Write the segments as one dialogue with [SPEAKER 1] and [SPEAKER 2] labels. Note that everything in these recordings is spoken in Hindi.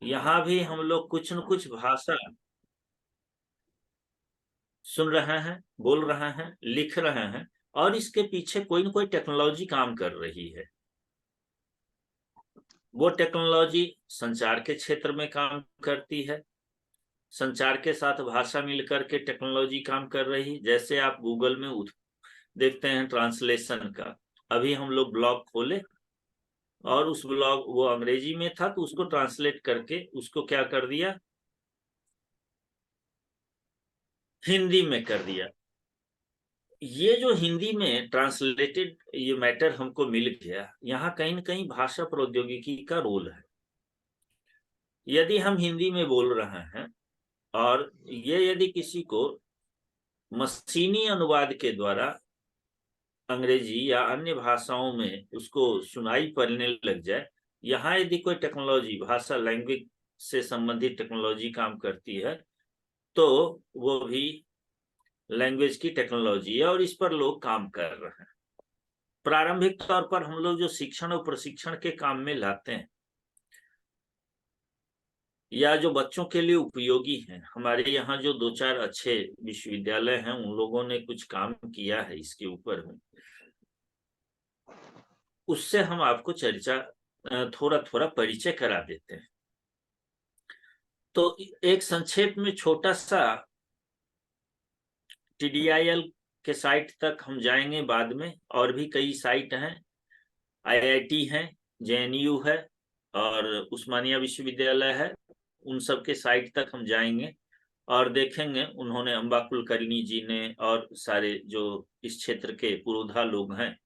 [SPEAKER 1] यहाँ भी हम लोग कुछ न कुछ भाषा सुन रहे हैं, बोल रहे हैं, लिख रहे हैं, और इसके पीछे कोई न कोई टेक्नोलॉजी काम कर रही है। वो टेक्नोलॉजी संचार के क्षेत्र में काम करती है। संचार के साथ भाषा मिलकर के टेक्नोलॉजी काम कर रही। जैसे आप गूगल में देखते हैं ट्रांसलेशन का। अभी हम लोग ब्लॉग खोले और उस ब्लॉग, वो अंग्रेजी में था तो उसको ट्रांसलेट करके उसको क्या कर दिया, हिंदी में कर दिया। ये जो हिंदी में ट्रांसलेटेड ये मैटर हमको मिल गया, यहाँ कहीं ना कहीं भाषा प्रौद्योगिकी का रोल है। यदि हम हिंदी में बोल रहे हैं और ये यदि किसी को मशीनी अनुवाद के द्वारा अंग्रेजी या अन्य भाषाओं में उसको सुनाई पड़ने लग जाए, यहाँ यदि कोई टेक्नोलॉजी, भाषा, लैंग्वेज से संबंधित टेक्नोलॉजी काम करती है, तो वो भी लैंग्वेज की टेक्नोलॉजी है और इस पर लोग काम कर रहे हैं। प्रारंभिक तौर पर हम लोग जो शिक्षण और प्रशिक्षण के काम में लाते हैं या जो बच्चों के लिए उपयोगी हैं, हमारे यहाँ जो दो चार अच्छे विश्वविद्यालय हैं उन लोगों ने कुछ काम किया है इसके ऊपर में, उससे हम आपको चर्चा थोड़ा थोड़ा परिचय करा देते हैं। तो एक संक्षेप में छोटा सा TDIL के साइट तक हम जाएंगे बाद में, और भी कई साइट हैं, IIT है, JNU है और उस्मानिया विश्वविद्यालय है। उन सब के साइट तक हम जाएंगे और देखेंगे उन्होंने, अम्बा कुलकर्णी जी ने और सारे जो इस क्षेत्र के पुरोधा लोग हैं,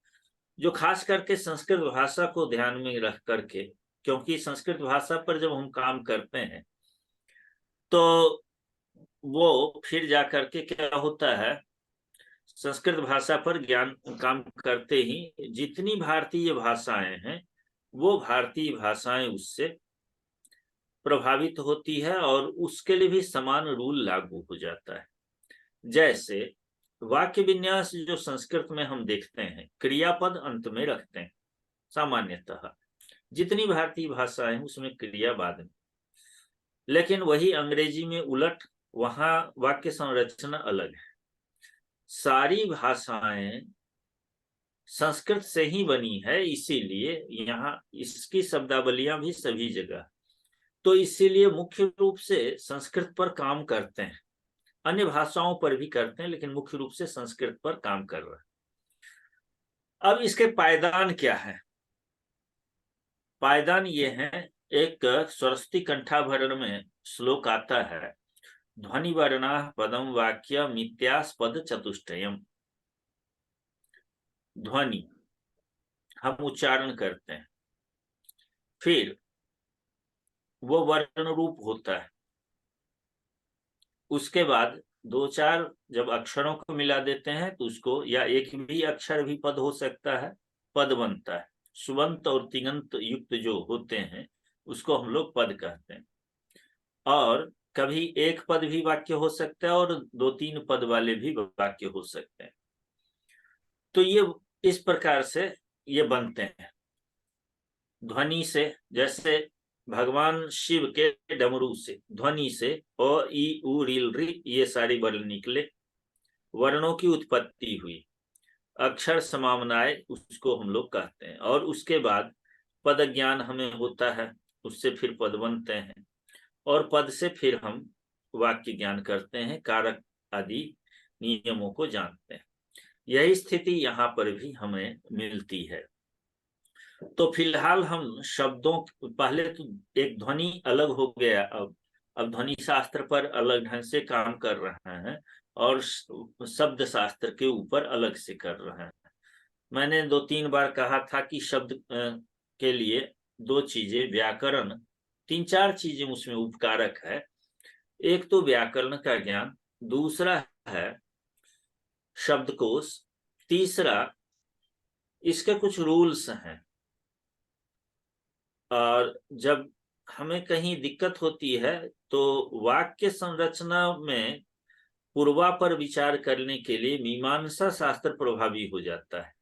[SPEAKER 1] जो खास करके संस्कृत भाषा को ध्यान में रख करके, क्योंकि संस्कृत भाषा पर जब हम काम करते हैं तो वो फिर जा करके क्या होता है, संस्कृत भाषा पर ज्ञान काम करते ही जितनी भारतीय भाषाएं हैं वो भारतीय भाषाएं उससे प्रभावित होती है और उसके लिए भी समान रूल लागू हो जाता है। जैसे वाक्य विन्यास जो संस्कृत में हम देखते हैं, क्रियापद अंत में रखते हैं सामान्यतः, जितनी भारतीय भाषाएं उसमें क्रिया बाद में, लेकिन वही अंग्रेजी में उलट, वहां वाक्य संरचना अलग है। सारी भाषाएं संस्कृत से ही बनी है, इसीलिए यहाँ इसकी शब्दावलियां भी सभी जगह, तो इसीलिए मुख्य रूप से संस्कृत पर काम करते हैं। अन्य भाषाओं पर भी करते हैं लेकिन मुख्य रूप से संस्कृत पर काम कर रहे हैं। अब इसके पायदान क्या है? पायदान ये है, एक स्वरस्ती कंठाभरण में श्लोक आता है, ध्वनि वर्णा पदम वाक्य मित्यास्पद चतुष्टयम। ध्वनि हम उच्चारण करते हैं, फिर वो वर्ण रूप होता है, उसके बाद दो चार जब अक्षरों को मिला देते हैं तो उसको, या एक भी अक्षर भी पद हो सकता है, पद बनता है। सुबंत और तिङंत युक्त जो होते हैं उसको हम लोग पद कहते हैं। और कभी एक पद भी वाक्य हो सकता है और दो तीन पद वाले भी वाक्य हो सकते हैं। तो ये इस प्रकार से ये बनते हैं ध्वनि से। जैसे भगवान शिव के डमरू से, ध्वनि से अ ई उ रील री ये सारी वर्ण निकले, वर्णों की उत्पत्ति हुई, अक्षर समामनाय उसको हम लोग कहते हैं। और उसके बाद पद ज्ञान हमें होता है, उससे फिर पद बनते हैं और पद से फिर हम वाक्य ज्ञान करते हैं, कारक आदि नियमों को जानते हैं। यही स्थिति यहाँ पर भी हमें मिलती है। तो फिलहाल हम शब्दों, पहले तो एक ध्वनि अलग हो गया, अब ध्वनि शास्त्र पर अलग ढंग से काम कर रहे हैं और शब्द शास्त्र के ऊपर अलग से कर रहे हैं। मैंने दो तीन बार कहा था कि शब्द के लिए दो चीजें, व्याकरण, तीन चार चीजें उसमें उपकारक है। एक तो व्याकरण का ज्ञान, दूसरा है शब्दकोश, तीसरा इसके कुछ रूल्स हैं। और जब हमें कहीं दिक्कत होती है तो वाक्य संरचना में पूर्वा पर विचार करने के लिए मीमांसा शास्त्र प्रभावी हो जाता है।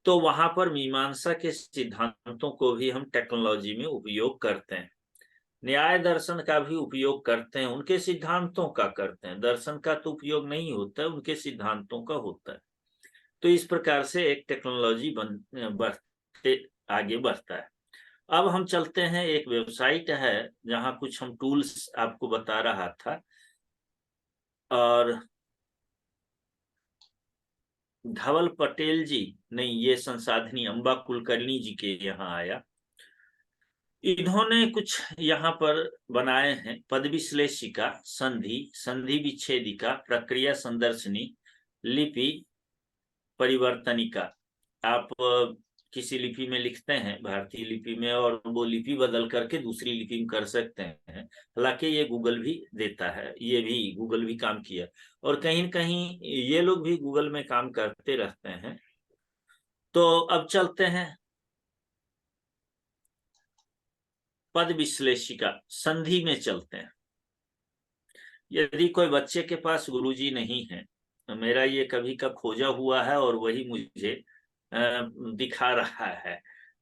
[SPEAKER 1] तो वहां पर मीमांसा के सिद्धांतों को भी हम टेक्नोलॉजी में उपयोग करते हैं। न्याय दर्शन का भी उपयोग करते हैं, उनके सिद्धांतों का करते हैं, दर्शन का तो उपयोग नहीं होता है, उनके सिद्धांतों का होता है। तो इस प्रकार से एक टेक्नोलॉजी बढ़ते आगे बढ़ता है। अब हम चलते हैं, एक वेबसाइट है जहां कुछ हम टूल्स आपको बता रहा था, और धवल पटेल जी, नहीं ये संसाधनी अंबा कुलकर्णी जी के यहाँ आया। इन्होंने कुछ यहाँ पर बनाए हैं, पद विश्लेषिका, संधि, संधि विच्छेदिका, प्रक्रिया संदर्शनी, लिपि परिवर्तनिका। आप किसी लिपि में लिखते हैं, भारतीय लिपि में, और वो लिपि बदल करके दूसरी लिपि में कर सकते हैं। हालांकि ये गूगल भी देता है, ये भी गूगल भी काम किया, और कहीं न कहीं ये लोग भी गूगल में काम करते रहते हैं। तो अब चलते हैं पद विश्लेषिका, संधि में चलते हैं। यदि कोई बच्चे के पास गुरुजी नहीं है, तो मेरा ये कभी का खोजा हुआ है और वही मुझे दिखा रहा है।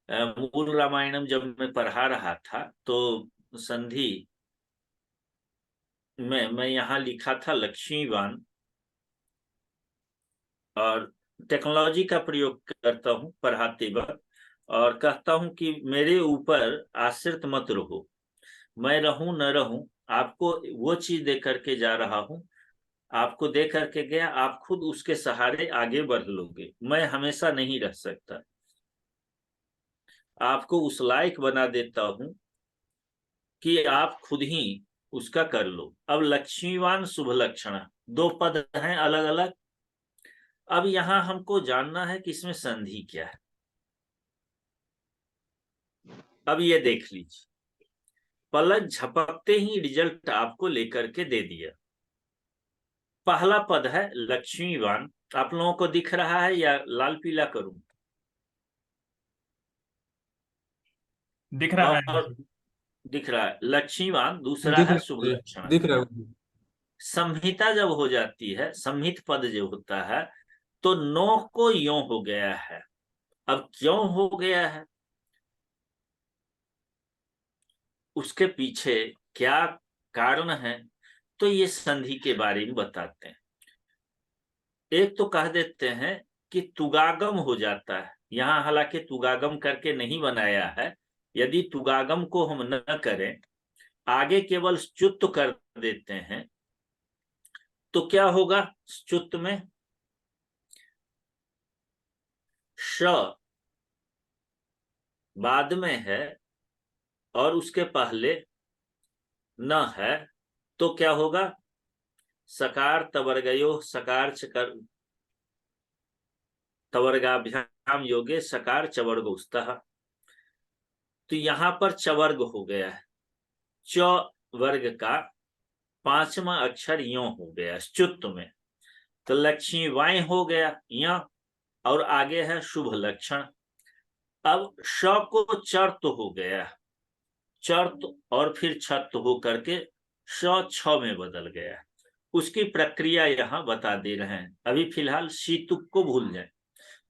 [SPEAKER 1] मूल रामायणम जब मैं पढ़ा रहा था तो संधि में मैं यहाँ लिखा था लक्ष्मीवान, और टेक्नोलॉजी का प्रयोग करता हूँ पढ़ाते वक्त, और कहता हूँ कि मेरे ऊपर आश्रित मत रहो, मैं रहूं न रहूं, आपको वो चीज दे करके जा रहा हूं, आपको दे करके गया, आप खुद उसके सहारे आगे बढ़ लोगे, मैं हमेशा नहीं रह सकता, आपको उस लायक बना देता हूं कि आप खुद ही उसका कर लो। अब लक्ष्मीवान शुभ लक्षण, दो पद हैं अलग अलग। अब यहां हमको जानना है कि इसमें संधि क्या है। अब ये देख लीजिए, पलक झपकते ही रिजल्ट आपको लेकर के दे दिया। पहला पद है लक्ष्मीवान, आप लोगों को दिख रहा है या लाल पीला करूं?
[SPEAKER 2] दिख रहा है।
[SPEAKER 1] और दिख रहा है लक्ष्मीवान, दूसरा
[SPEAKER 2] दिख
[SPEAKER 1] है
[SPEAKER 2] रहा
[SPEAKER 1] शुभ
[SPEAKER 2] है,
[SPEAKER 1] लक्षण।
[SPEAKER 2] दिख रहा है।
[SPEAKER 1] संहिता जब हो जाती है, संहित पद जो होता है, तो नो को यों हो गया है। अब क्यों हो गया है, उसके पीछे क्या कारण है, तो ये संधि के बारे में बताते हैं। एक तो कह देते हैं कि तुगागम हो जाता है, यहां हालांकि तुगागम करके नहीं बनाया है। यदि तुगागम को हम न करें, आगे केवल च्युत कर देते हैं, तो क्या होगा? च्युत में श बाद में है और उसके पहले न है, तो क्या होगा? सकार तवर्गयो, सकार चकर तवर्गाभ्याम योगे सकार चवर्गोस्तः। तो यहां पर चवर्ग हो गया है, च वर्ग का पांचवा अक्षर यो हो गया च्युत में, तो लक्ष्मी वाय हो गया या, और आगे है शुभ लक्षण। अब श को चर्त हो गया, चर्त और फिर छत हो करके श छ में बदल गया। उसकी प्रक्रिया यहाँ बता दे रहे हैं। अभी फिलहाल शीतुक को भूल जाए।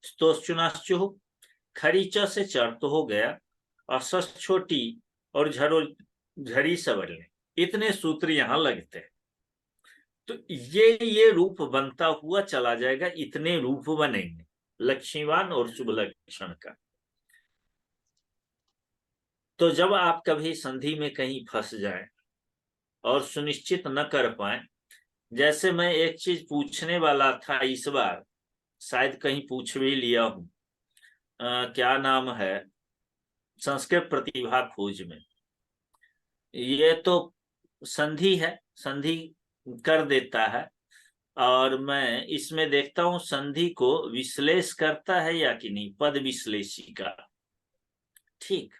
[SPEAKER 1] स्तोश्चुनाश्चु, खरी च से चर्त हो गया, और सस छोटी और झरो झड़ी सवरने, इतने सूत्र यहाँ लगते हैं। तो ये रूप बनता हुआ चला जाएगा, इतने रूप बनेंगे लक्ष्मीवान और शुभ लक्षण का। तो जब आप कभी संधि में कहीं फंस जाएं और सुनिश्चित न कर पाए, जैसे मैं एक चीज पूछने वाला था इस बार, शायद कहीं पूछ भी लिया हूं, क्या नाम है, संस्कृत प्रतिभा खोज में, ये तो संधि है, संधि कर देता है, और मैं इसमें देखता हूं संधि को विश्लेष करता है या कि नहीं, पद विश्लेषिका। ठीक,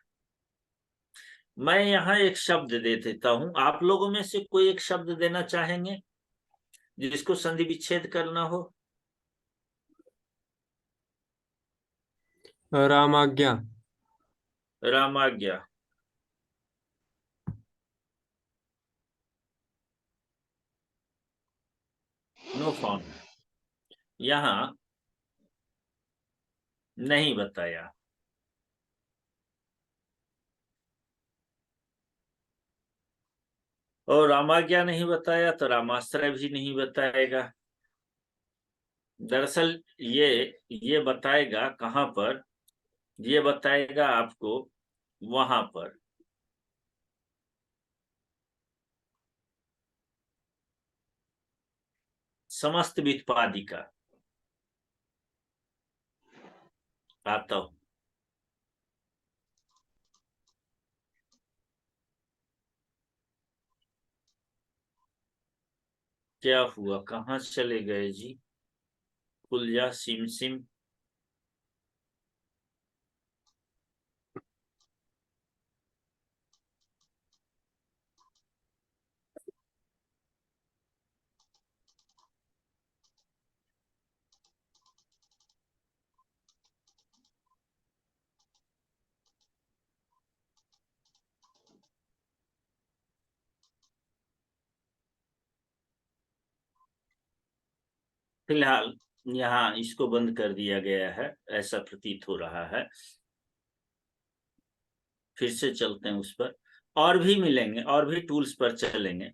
[SPEAKER 1] मैं यहाँ एक शब्द दे देता हूं, आप लोगों में से कोई एक शब्द देना चाहेंगे जिसको संधि विच्छेद करना हो?
[SPEAKER 2] रामाज्ञा।
[SPEAKER 1] रामाज्ञा, नो फाउंड, यहाँ नहीं बताया। और रामाज्ञा नहीं बताया तो रामाश्रय भी नहीं बताएगा। दरअसल ये बताएगा कहाँ पर, ये बताएगा आपको वहां पर। समस्त व्युत्पादिका आता हूं। क्या हुआ, कहाँ चले गए जी? कुलजा सिम सिम। फिलहाल यहाँ इसको बंद कर दिया गया है, ऐसा प्रतीत हो रहा है। फिर से चलते हैं उस पर, और भी मिलेंगे, और भी टूल्स पर चलेंगे।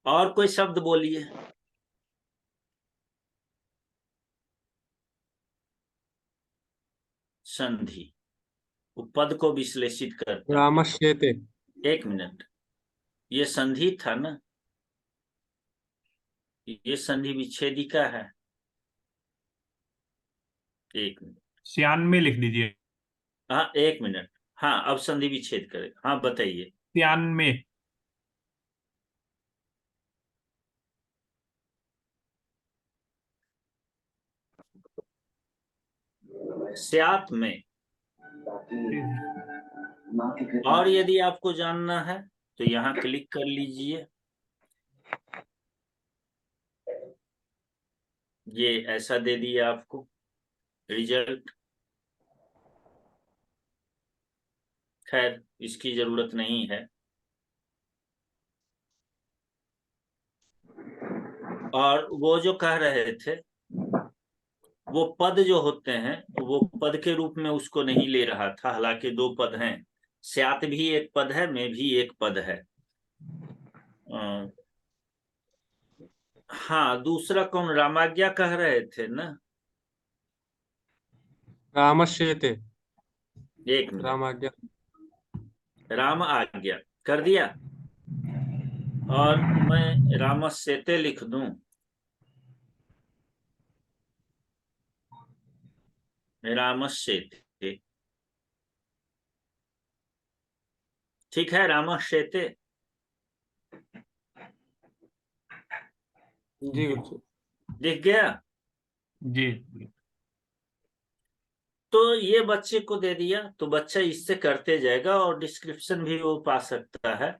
[SPEAKER 1] और कोई शब्द बोलिए। संधि, पद को विश्लेषित करता है।
[SPEAKER 2] रामश्येते।
[SPEAKER 1] एक मिनट, ये संधि था ना, ये संधि विच्छेदिका है। एक मिनट,
[SPEAKER 2] श्यान में लिख दीजिए।
[SPEAKER 1] हाँ एक मिनट। हाँ अब संधि विच्छेद करेगा। हाँ बताइए।
[SPEAKER 2] श्यान में।
[SPEAKER 1] स्यात में। और यदि आपको जानना है तो यहाँ क्लिक कर लीजिए। ये ऐसा दे दिया आपको रिजल्ट। खैर इसकी जरूरत नहीं है। और वो जो कह रहे थे, वो पद जो होते हैं वो पद के रूप में उसको नहीं ले रहा था, हालांकि दो पद हैं। स्यात भी एक पद है, में भी एक पद है। हाँ दूसरा कौन, रामाज्ञा कह रहे थे ना?
[SPEAKER 2] रामश्येते।
[SPEAKER 1] एक मिनट,
[SPEAKER 2] रामाज्ञा।
[SPEAKER 1] राम आज्ञा कर दिया, और मैं रामस्येते लिख दूं। रामस्येते, ठीक है, रामस्येते।
[SPEAKER 2] जी गुरु।
[SPEAKER 1] दिख गया?
[SPEAKER 2] जी।
[SPEAKER 1] तो ये बच्चे को दे दिया तो बच्चा इससे करते जाएगा, और डिस्क्रिप्शन भी वो पा सकता है।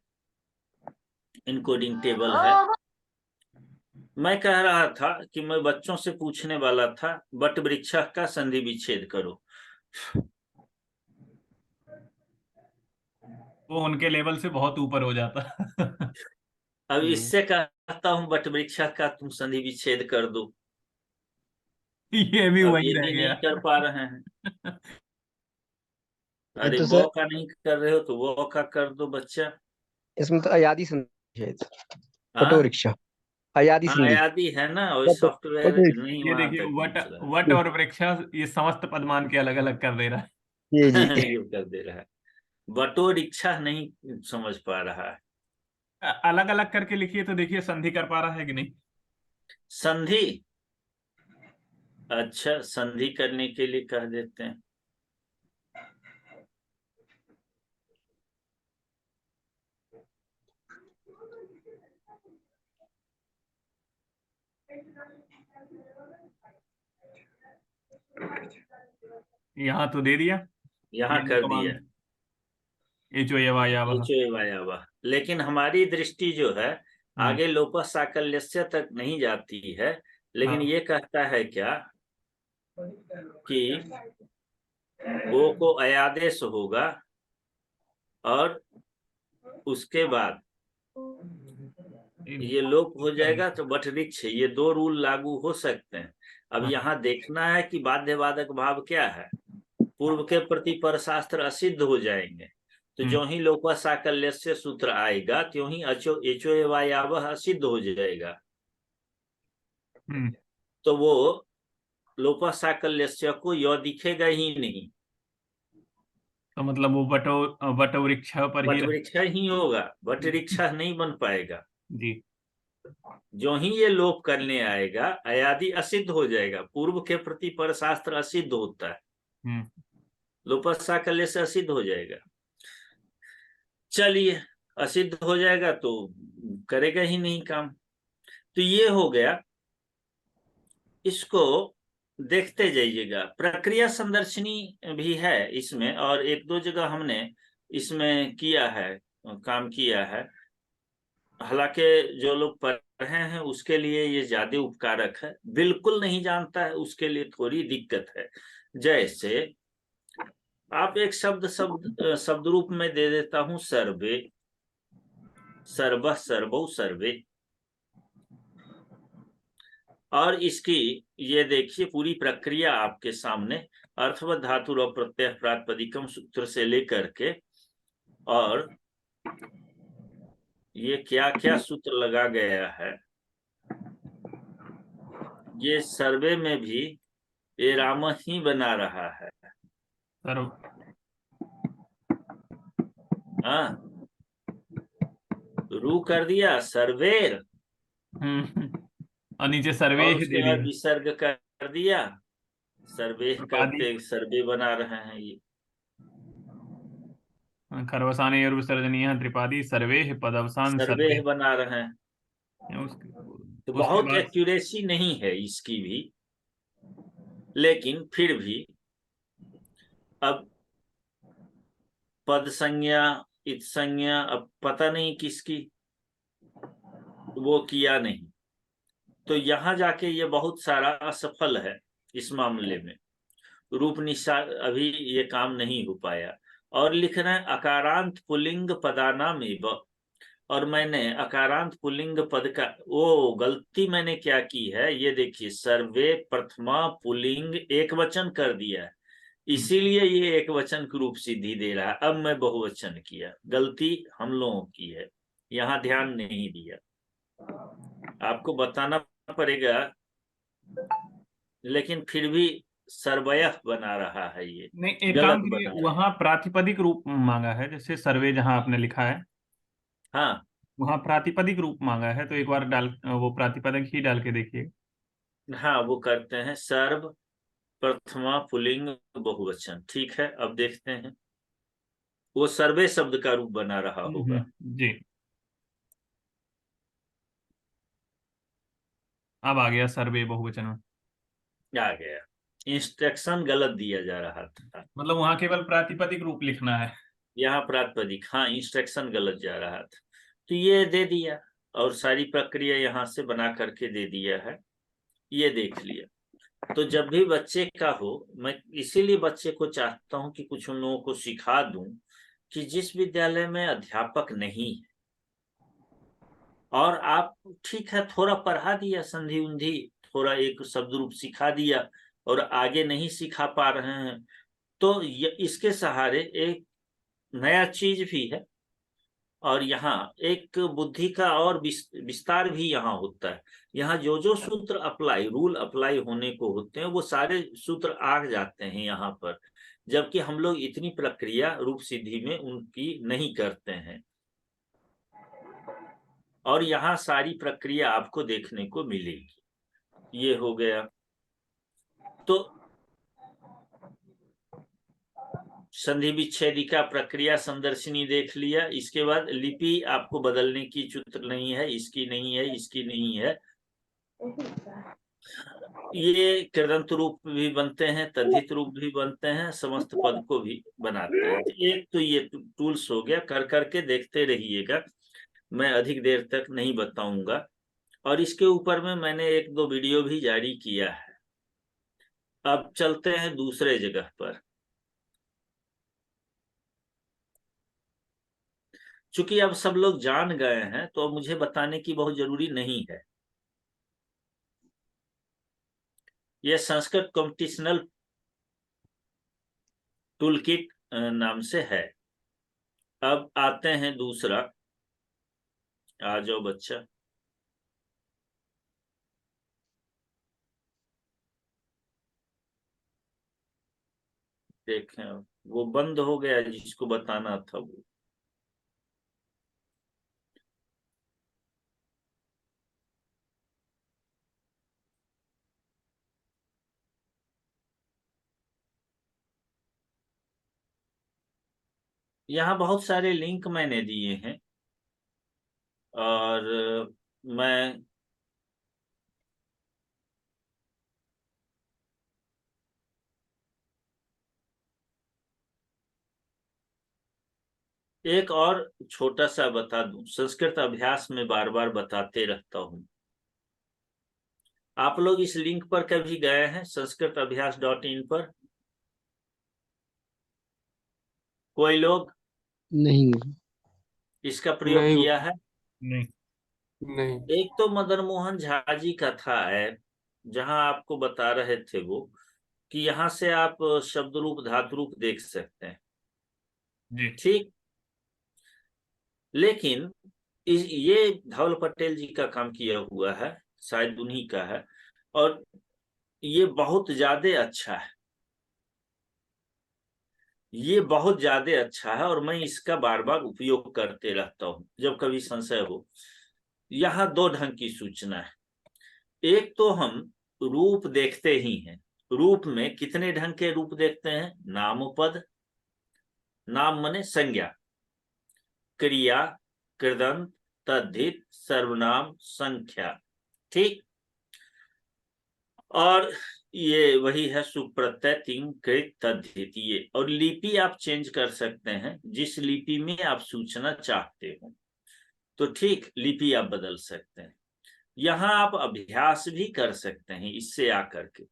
[SPEAKER 1] इनकोडिंग टेबल है। मैं कह रहा था कि मैं बच्चों से पूछने वाला था, बट वृक्ष का संधि विच्छेद करो।
[SPEAKER 2] वो उनके लेवल से बहुत ऊपर हो जाता।
[SPEAKER 1] अब इससे कहता हूं बट वृक्ष का तुम संधि विच्छेद कर दो।
[SPEAKER 2] ये भी
[SPEAKER 1] अब
[SPEAKER 2] वही
[SPEAKER 1] ये
[SPEAKER 2] रह
[SPEAKER 1] भी नहीं
[SPEAKER 2] गया।
[SPEAKER 1] कर पा रहे हैं।
[SPEAKER 3] ये
[SPEAKER 1] अरे
[SPEAKER 3] तो
[SPEAKER 1] वो
[SPEAKER 3] सर,
[SPEAKER 1] का नहीं कर रहे हो तो वो का कर दो बच्चा।
[SPEAKER 3] इसमें तो अयादी संधि है। ऑटो
[SPEAKER 1] हाँ
[SPEAKER 3] रिक्शा, अयादी
[SPEAKER 1] हाँ
[SPEAKER 3] संधि।
[SPEAKER 1] आयादी है ना, और
[SPEAKER 3] ऑटो
[SPEAKER 1] सॉफ्टवेयर
[SPEAKER 3] ऑटो
[SPEAKER 1] नहीं
[SPEAKER 2] ये
[SPEAKER 1] वहां
[SPEAKER 2] देखिए,
[SPEAKER 1] तक
[SPEAKER 2] वट
[SPEAKER 1] पहुंच रहा
[SPEAKER 2] वट और वृक्षा ये समस्त पद मान के अलग अलग कर दे रहा है।
[SPEAKER 3] ये जी।
[SPEAKER 1] है। ये कर दे रहा है, बटो रिक्शा नहीं समझ पा रहा है।
[SPEAKER 2] अलग अलग करके लिखिए तो देखिए संधि कर पा रहा है कि नहीं।
[SPEAKER 1] संधि, अच्छा संधि करने के लिए कह देते हैं।
[SPEAKER 2] यहाँ तो दे दिया।
[SPEAKER 1] यहाँ
[SPEAKER 2] ये
[SPEAKER 1] कर दिया।
[SPEAKER 2] कमांड एच ओ एवा या वह।
[SPEAKER 1] वाह, लेकिन हमारी दृष्टि जो है
[SPEAKER 2] हम्म।
[SPEAKER 1] आगे लोपस साकल्यस्य तक नहीं जाती है। लेकिन
[SPEAKER 2] हाँ।
[SPEAKER 1] ये कहता है क्या कि ओ को अयादेश होगा, और उसके बाद ये लोप हो जाएगा तो बट वृक्ष, ये दो रूल लागू हो सकते हैं। अब
[SPEAKER 2] हाँ।
[SPEAKER 1] यहाँ देखना है कि बाध्यवादक भाव क्या है। पूर्व के प्रति परशास्त्र असिद्ध हो जाएंगे, तो जो ही लोपा साकल्यस्य सूत्र आएगा त्यों ही अचो एचो एवायावह असिद्ध हो जाएगा। तो वो लोपा साकल्यस्य को य दिखेगा ही नहीं,
[SPEAKER 2] तो मतलब वो वटवृक्ष पर ही
[SPEAKER 1] वटवृक्ष ही होगा, वटवृक्ष नहीं बन पाएगा।
[SPEAKER 2] जी।
[SPEAKER 1] जो ही ये लोप करने आएगा अयादि असिद्ध हो जाएगा। पूर्व के प्रति पर शास्त्र असिद्ध होता है, लोपा साकल्य से असिद्ध हो जाएगा। चलिए, असिद्ध हो जाएगा तो करेगा ही नहीं काम। तो ये हो गया। इसको देखते जाइएगा। प्रक्रिया संदर्शनी भी है इसमें, और एक दो जगह हमने इसमें किया है, काम किया है। हालांकि जो लोग पढ़ रहे हैं उसके लिए ये ज्यादा उपकारक है, बिल्कुल नहीं जानता है उसके लिए थोड़ी दिक्कत है। जैसे आप एक शब्द रूप में दे देता हूं सर्वे, सर्वः सर्वौ सर्वे, और इसकी ये देखिए पूरी प्रक्रिया आपके सामने, अर्थवत धातु और प्रत्यय प्रातिपदिकम सूत्र से लेकर के, और ये क्या क्या सूत्र लगा गया है। ये सर्वे में भी ये राम ही बना रहा है।
[SPEAKER 2] सर्व
[SPEAKER 1] हाँ, रू कर दिया सर्वेर,
[SPEAKER 2] और नीचे सर्वे
[SPEAKER 1] और
[SPEAKER 2] ही दे
[SPEAKER 1] उसके बाद
[SPEAKER 2] दिया।
[SPEAKER 1] विसर्ग कर दिया, सर्वे
[SPEAKER 2] त्रिपादी
[SPEAKER 1] करते सर्वे बना रहे हैं ये।
[SPEAKER 2] खरवसाने और विसर्जनीय त्रिपादी सर्वे पदवसान
[SPEAKER 1] सर्वे
[SPEAKER 2] सर्वे।
[SPEAKER 1] बना रहे हैं। तो
[SPEAKER 2] उसके
[SPEAKER 1] बहुत
[SPEAKER 2] बाद
[SPEAKER 1] एक्यूरेसी नहीं है इसकी भी, लेकिन फिर भी अब पद संज्ञा इत संज्ञा अब पता नहीं किसकी, वो किया नहीं। तो यहां जाके ये बहुत सारा असफल है इस मामले में। रूप निशा अभी ये काम नहीं हो पाया। और लिखना है अकारांत पुल्लिंग पदानाम एव, और मैंने अकारांत पुल्लिंग पद का वो गलती मैंने क्या की है, ये देखिए सर्वे प्रथमा पुल्लिंग एक वचन कर दिया है, इसीलिए ये एक वचन के रूप सिद्धि दे रहा है। अब मैं बहुवचन किया, गलती हम लोगों की है, यहाँ ध्यान नहीं दिया। आपको बताना पड़ेगा, लेकिन फिर भी सर्वयः बना रहा है, ये
[SPEAKER 2] नहीं, एक काम
[SPEAKER 1] गलत
[SPEAKER 2] करिए,
[SPEAKER 1] बना रहा है।
[SPEAKER 2] वहां प्रातिपदिक रूप मांगा है, जैसे सर्वे जहां आपने लिखा है
[SPEAKER 1] हाँ
[SPEAKER 2] वहां प्रातिपदिक रूप मांगा है, तो एक बार डाल वो प्रातिपदिक ही डाल के देखिए।
[SPEAKER 1] हाँ, वो करते हैं सर्व प्रथमा पुल्लिंग बहुवचन, ठीक है। अब देखते हैं, वो सर्वे शब्द का रूप बना रहा होगा।
[SPEAKER 2] जी। अब आ गया सर्वे बहुवचन में।
[SPEAKER 1] आ गया। इंस्ट्रक्शन गलत दिया जा रहा था,
[SPEAKER 2] मतलब वहां केवल प्रातिपदिक रूप लिखना है।
[SPEAKER 1] यहाँ प्रातिपदिक, हाँ इंस्ट्रक्शन गलत जा रहा था। तो ये दे दिया, और सारी प्रक्रिया यहाँ से बना करके दे दिया है, ये देख लिया। तो जब भी बच्चे का हो, मैं इसीलिए बच्चे को चाहता हूँ कि कुछ उन लोगों को सिखा दूं कि जिस विद्यालय में अध्यापक नहीं है, और आप ठीक है थोड़ा पढ़ा दिया संधि उंधी, थोड़ा एक शब्द रूप सिखा दिया, और आगे नहीं सिखा पा रहे हैं, तो इसके सहारे एक नया चीज भी है। और यहाँ एक बुद्धि का और विस्तार भी यहाँ होता है। यहाँ जो जो सूत्र अप्लाई, रूल अप्लाई होने को होते हैं, वो सारे सूत्र आ जाते हैं यहाँ पर, जबकि हम लोग इतनी प्रक्रिया रूप सिद्धि में उनकी नहीं करते हैं। और यहाँ सारी प्रक्रिया आपको देखने को मिलेगी। ये हो गया। तो संधि विच्छेदिका प्रक्रिया संदर्शनी देख लिया। इसके बाद लिपि आपको बदलने की जरूरत नहीं है, इसकी नहीं है, इसकी नहीं है। ये कृदंत रूप भी बनते हैं, तद्धित रूप भी बनते हैं, समस्त पद को भी बनाते हैं। तो एक तो ये टूल्स हो गया, कर करके देखते रहिएगा, मैं अधिक देर तक नहीं बताऊंगा। और इसके ऊपर में मैंने एक दो वीडियो भी जारी किया है। अब चलते हैं दूसरे जगह पर। चूंकि अब सब लोग जान गए हैं तो अब मुझे बताने की बहुत जरूरी नहीं है। यह संस्कृत कॉम्पिटिशनल टूल किट नाम से है। अब आते हैं दूसरा, आ जाओ बच्चा। देखें, वो बंद हो गया जिसको बताना था वो। यहाँ बहुत सारे लिंक मैंने दिए हैं, और मैं एक और छोटा सा बता दूं, संस्कृत अभ्यास में बार बार बताते रहता हूं। आप लोग इस लिंक पर कभी गए हैं, sanskritabhyas.in पर? कोई लोग
[SPEAKER 3] नहीं।
[SPEAKER 1] इसका प्रयोग
[SPEAKER 4] नहीं
[SPEAKER 1] किया है?
[SPEAKER 2] नहीं।
[SPEAKER 4] नहीं।
[SPEAKER 1] एक तो मदन मोहन झा जी का था ऐप, जहां आपको बता रहे थे वो कि यहाँ से आप शब्द रूप धातु रूप देख सकते हैं,
[SPEAKER 2] जी।
[SPEAKER 1] ठीक। लेकिन ये धवल पटेल जी का काम किया हुआ है, शायद उन्हीं का है, और ये बहुत ज्यादा अच्छा है, ये बहुत ज्यादा अच्छा है, और मैं इसका बार बार उपयोग करते रहता हूं जब कभी संशय हो। यहाँ दो ढंग की सूचना है। एक तो हम रूप देखते ही हैं। रूप में कितने ढंग के रूप देखते हैं? नामपद, नाम मने संज्ञा, क्रिया, कृदंत, तद्धित, सर्वनाम, संख्या, ठीक। और ये वही है सुप्रत्यय, तिंग, कृत, तद्धित, ये। और लिपि आप चेंज कर सकते हैं, जिस लिपि में आप सूचना चाहते हो, तो ठीक लिपि आप बदल सकते हैं। यहाँ आप अभ्यास भी कर सकते हैं इससे आकर के,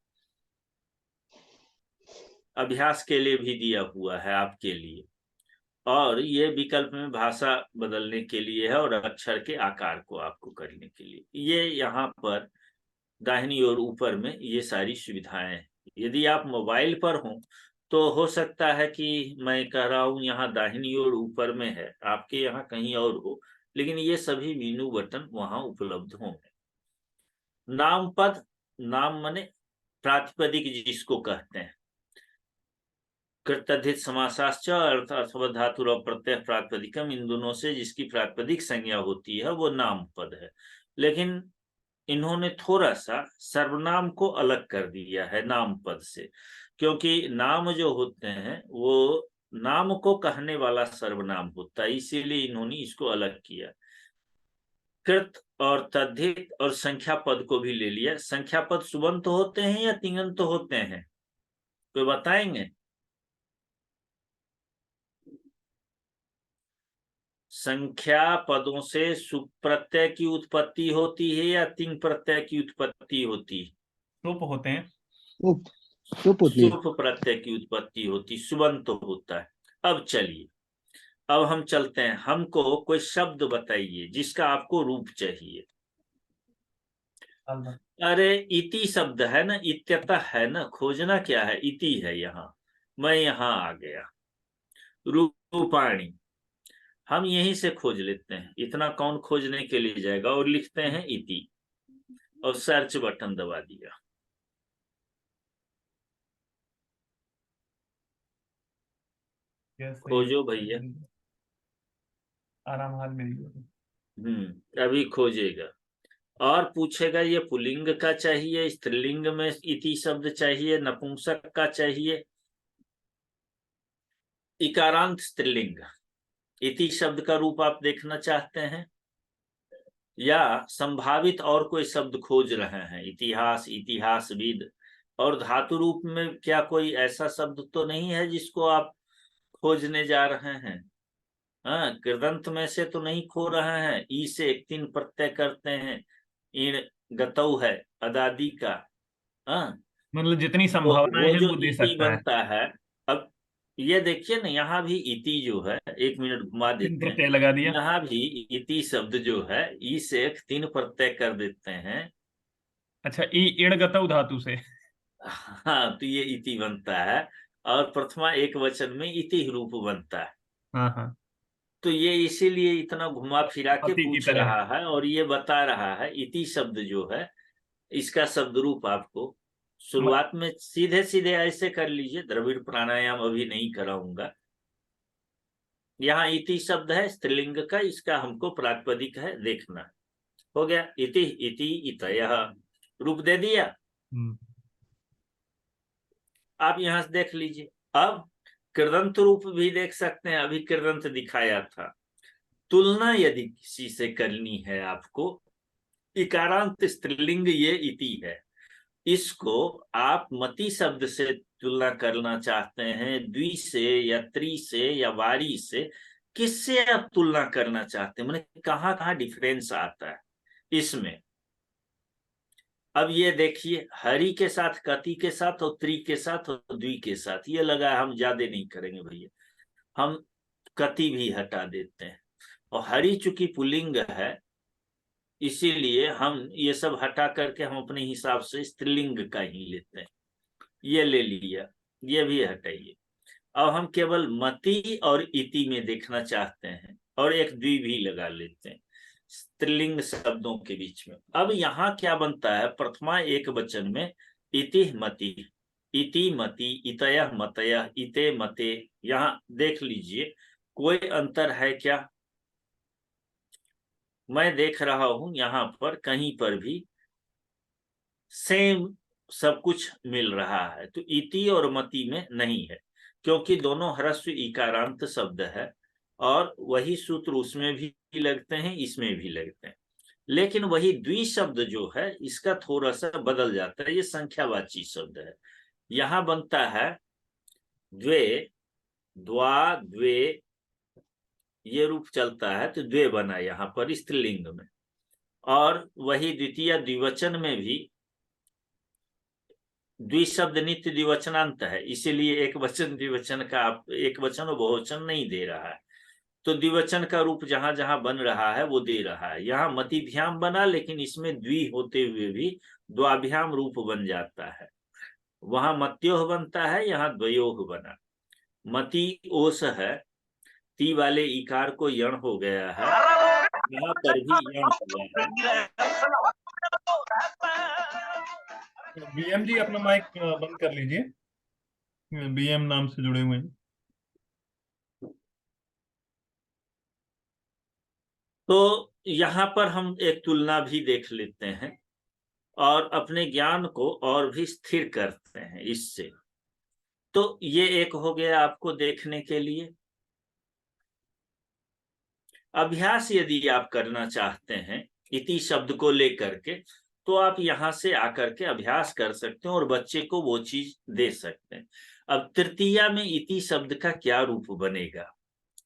[SPEAKER 1] अभ्यास के लिए भी दिया हुआ है आपके लिए, और ये विकल्प में भाषा बदलने के लिए है, और अक्षर के आकार को आपको करने के लिए। ये यहाँ पर दाहिनी ओर ऊपर में ये सारी सुविधाएं हैं। यदि आप मोबाइल पर हो तो हो सकता है कि मैं कह रहा हूं यहाँ दाहिनी ओर ऊपर में है, आपके यहाँ कहीं और हो, लेकिन ये सभी मेनू बटन वहां उपलब्ध होंगे। नाम पद, नाम मने प्रातिपदिक जिसको कहते हैं, कृतधित समासाश्च अर्थ अथवा धातु और प्रत्यय प्रातिपदिकम, इन दोनों से जिसकी प्रातिपदिक संज्ञा होती है वो नाम पद है। लेकिन इन्होंने थोड़ा सा सर्वनाम को अलग कर दिया है नाम पद से, क्योंकि नाम जो होते हैं वो नाम को कहने वाला सर्वनाम होता है, इसीलिए इन्होंने इसको अलग किया। कृत और तद्धित और संख्या पद को भी ले लिया। संख्या पद सुबंत होते हैं या तिङंत होते हैं, कोई बताएंगे? संख्या पदों से सुप्रत्यय की उत्पत्ति होती है या तिंग प्रत्यय की उत्पत्ति होती है?
[SPEAKER 2] सुप होते हैं।
[SPEAKER 3] उप सुप होती है।
[SPEAKER 1] सुप प्रत्यय की उत्पत्ति होती, सुबंत होता है। अब चलिए, अब हम चलते हैं, हमको कोई शब्द बताइए जिसका आपको रूप चाहिए। अरे इति शब्द है ना, इत्यतः है ना, खोजना क्या है? इति है यहाँ, मैं यहाँ आ गया। रूपाणी, हम यहीं से खोज लेते हैं, इतना कौन खोजने के लिए जाएगा, और लिखते हैं इति, और सर्च बटन दबा दिया। खोजो भैया।
[SPEAKER 2] आराम हाल मेरी।
[SPEAKER 1] अभी खोजेगा और पूछेगा ये पुल्लिंग का चाहिए, स्त्रीलिंग में इति शब्द चाहिए, नपुंसक का चाहिए, इकारांत स्त्रीलिंग, इति शब्द का रूप आप देखना चाहते हैं, या संभावित और कोई शब्द खोज रहे हैं? इतिहास, इतिहासविद, और धातु रूप में क्या कोई ऐसा शब्द तो नहीं है जिसको आप खोजने जा रहे हैं? हाँ, कृदंत में से तो नहीं खो रहे हैं, ई से एक तीन प्रत्यय करते हैं, इन गतौ है अदादि का। हाँ,
[SPEAKER 2] मतलब जितनी
[SPEAKER 1] तो
[SPEAKER 2] संभावनाएं
[SPEAKER 1] वो
[SPEAKER 2] हैं
[SPEAKER 1] जो
[SPEAKER 2] वो दे
[SPEAKER 1] इति
[SPEAKER 2] सकता है।
[SPEAKER 1] बनता है, अब ये देखिए ना, यहाँ भी इति जो है, एक मिनट घुमा
[SPEAKER 2] तीन
[SPEAKER 1] देते हैं,
[SPEAKER 2] प्रत्यय लगा दिया।
[SPEAKER 1] यहाँ भी इति शब्द जो है ई से एक तीन प्रत्यय कर देते हैं।
[SPEAKER 2] अच्छा, इण गतौ धातु से।
[SPEAKER 1] हाँ, तो ये इति बनता है, और प्रथमा एक वचन में इति रूप बनता है।
[SPEAKER 2] हाँ हाँ।
[SPEAKER 1] तो ये इसीलिए इतना घुमा फिरा के
[SPEAKER 2] पति की
[SPEAKER 1] पूछ
[SPEAKER 2] तरह।
[SPEAKER 1] रहा है और ये बता रहा है इति शब्द जो है इसका शब्द रूप आपको शुरुआत में सीधे सीधे ऐसे कर लीजिए, द्रविड़ प्राणायाम अभी नहीं कराऊंगा। यहाँ इति शब्द है स्त्रीलिंग का, इसका हमको प्रातिपदिक है देखना। हो गया, इति इति इतयः रूप दे दिया। आप यहां से देख लीजिए। अब कृदंत रूप भी देख सकते हैं, अभी कृदंत दिखाया था। तुलना यदि किसी से करनी है आपको, इकारांत स्त्रीलिंग ये इति है, इसको आप मति शब्द से तुलना करना चाहते हैं, द्वि से या त्रि से या वारी से, किससे आप तुलना करना चाहते हैं, मतलब कहाँ कहाँ डिफरेंस आता है इसमें। अब ये देखिए, हरि के साथ, कति के साथ और त्रि के साथ और द्वि के साथ, ये लगा हम ज्यादा नहीं करेंगे भैया, हम कति भी हटा देते हैं। और हरि चूंकि पुल्लिंग है इसीलिए हम ये सब हटा करके हम अपने हिसाब से स्त्रीलिंग का ही लेते हैं। ये ले लिया, ये भी हटाइए। अब हम केवल मति और इति में देखना चाहते हैं और एक द्वि भी लगा लेते हैं स्त्रीलिंग शब्दों के बीच में। अब यहाँ क्या बनता है, प्रथमा एक वचन में इति मति, इति मति, इतयः मतयः, इते मते, यहाँ देख लीजिए कोई अंतर है क्या? मैं देख रहा हूं यहाँ पर कहीं पर भी सेम सब कुछ मिल रहा है, तो इति और मति में नहीं है, क्योंकि दोनों ह्रस्व इकारांत शब्द है और वही सूत्र उसमें भी लगते हैं इसमें भी लगते हैं। लेकिन वही द्वि शब्द जो है इसका थोड़ा सा बदल जाता है, ये संख्यावाची शब्द है। यहाँ बनता है द्वे, द्वा, द्वे, ये रूप चलता है, तो द्वे बना यहाँ पर स्त्रीलिंग में। और वही द्वितीय द्विवचन में भी द्वि शब्द नित्य द्विवचनांत है, इसीलिए एक वचन द्विवचन का आप एक वचन और बहुवचन नहीं दे रहा है, तो द्विवचन का रूप जहां जहां बन रहा है वो दे रहा है। यहाँ मतिभ्याम बना, लेकिन इसमें द्वि होते हुए भी द्वाभ्याम रूप बन जाता है। वहां मत्योह बनता है, यहाँ द्वयोह बना। मति ओस है, ती वाले इकार को यण हो गया है, यहाँ पर भी यण हुआ है।
[SPEAKER 2] बीएम जी अपना माइक बंद कर लीजिए, बीएम नाम से जुड़े हुए हैं।
[SPEAKER 1] तो यहाँ पर हम एक तुलना भी देख लेते हैं और अपने ज्ञान को और भी स्थिर करते हैं इससे। तो ये एक हो गया आपको देखने के लिए। अभ्यास यदि आप करना चाहते हैं इति शब्द को लेकर के, तो आप यहां से आकर के अभ्यास कर सकते हैं और बच्चे को वो चीज दे सकते हैं। अब तृतीया में इति शब्द का क्या रूप बनेगा